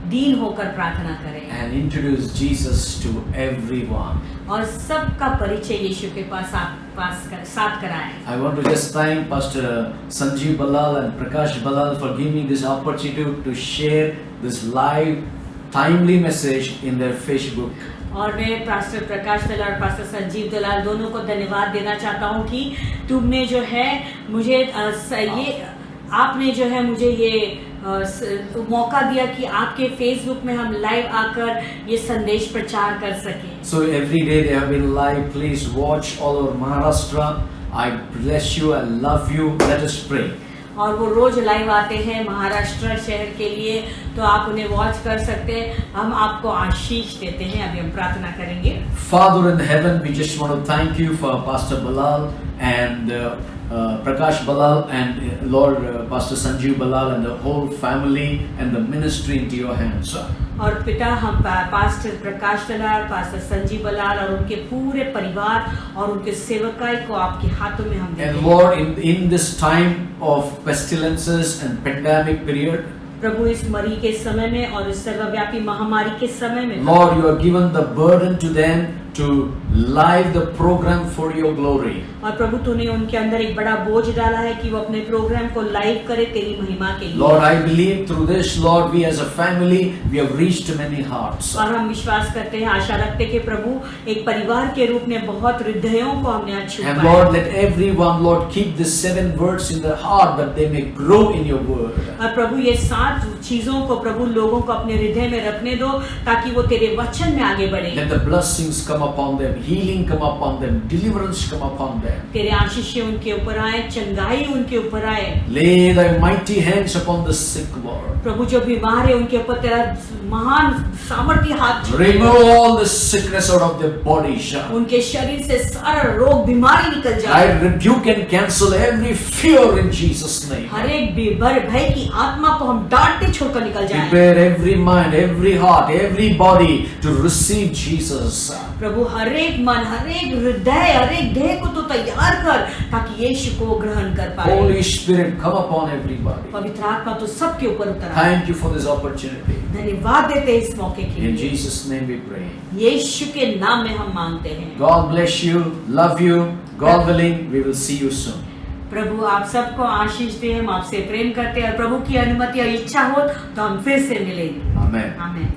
दीन होकर प्रार्थना करें, and introduce Jesus to everyone. और सबका परिचय यीशु के साथ कराएं। I want to just thank Pastor Sanjeev Balal and Prakash Balal for giving me this opportunity to share this live, timely message in their Facebook. और मैं पास्टर प्रकाश दलाल और pastor Sanjeev दलाल दोनों को धन्यवाद देना चाहता हूँ कि तुमने जो है मुझे आपने जो है मुझे ये मौका दिया कि आपके फेसबुक में हम लाइव आकर ये संदेश प्रचार कर सकें। So every day they have been live. Please watch all over Maharashtra. I bless you. I love you. Let us pray. और वो रोज लाइव आते हैं महाराष्ट्र शहर के लिए, तो आप उन्हें वॉच कर सकते हैं। हम आपको आशीष देते हैं। अभी हम प्रार्थना करेंगे। Father in heaven, we just want to thank you for Pastor Balal and Prakash Balal and Lord Pastor Sanjeev Balal and the whole family and the ministry into your hands. और पिता, हम पास्टर प्रकाश दलाल, पास्टर संजीव बलाल और उनके पूरे परिवार और उनके सेवकाई को आपके हाथों में हम देते And हैं। Lord, in this time of pestilences and pandemic period, प्रभु इस मरी के समय में और इस सर्वव्यापी महामारी के समय में, Lord, you have given the burden to them to live the program for your glory. और प्रभु तूने उनके अंदर एक बड़ा बोझ डाला है कि वो अपने प्रोग्राम को लाइव करे तेरी महिमा के लिए। Lord, I believe through this, Lord, we as a family, we have reached many hearts. और हम विश्वास करते हैं, आशा रखते हैं कि प्रभु एक परिवार के रूप में बहुत हृदयों को हमने आज छू And पाया। Lord, let everyone, Lord, keep the 7 words in their heart that they may grow in your word. और प्रभु ये 7 चीजों को प्रभु लोगों को अपने हृदय में रखने दो ताकि वो तेरे वचन में आगे बढ़े। Let the blessings come upon them, healing come upon them, deliverance come upon them. तेरे आशीष उनके ऊपर आए, चंगाई उनके ऊपर आए। Lay thy mighty hands upon the sick, Lord. प्रभु जो बीमार है उनके ऊपर तेरा महान सामर्थ्य हाथ छूते हैं। Remove all the sickness out of their bodies. उनके शरीर से सारा रोग बीमारी निकल जाए। I rebuke and cancel every fear in Jesus' name. हर एक भय की आत्मा को हम डांटते छोड़कर निकल जाए। Prepare every mind, every heart, every body to receive Jesus. प्रभु हर एक मन, हर एक हृदय, हर एक देह को तो तैयार कर ताकि यीशु को ग्रहण कर पाए। Holy Spirit, come upon everybody. पवित्र आत्मा तो सबके ऊपर उतर आए। Thank you for this opportunity. धन्यवाद देते हैं इस मौके के In लिए। Jesus' name we pray. यीशु के नाम में हम मांगते हैं। God bless you, love you. God willing, we will see you soon. प्रभु आप सबको आशीष दे, हम आपसे प्रेम करते हैं और प्रभु की अनुमति और इच्छा हो तो हम फिर से मिलेंगे। Amen. आमीन।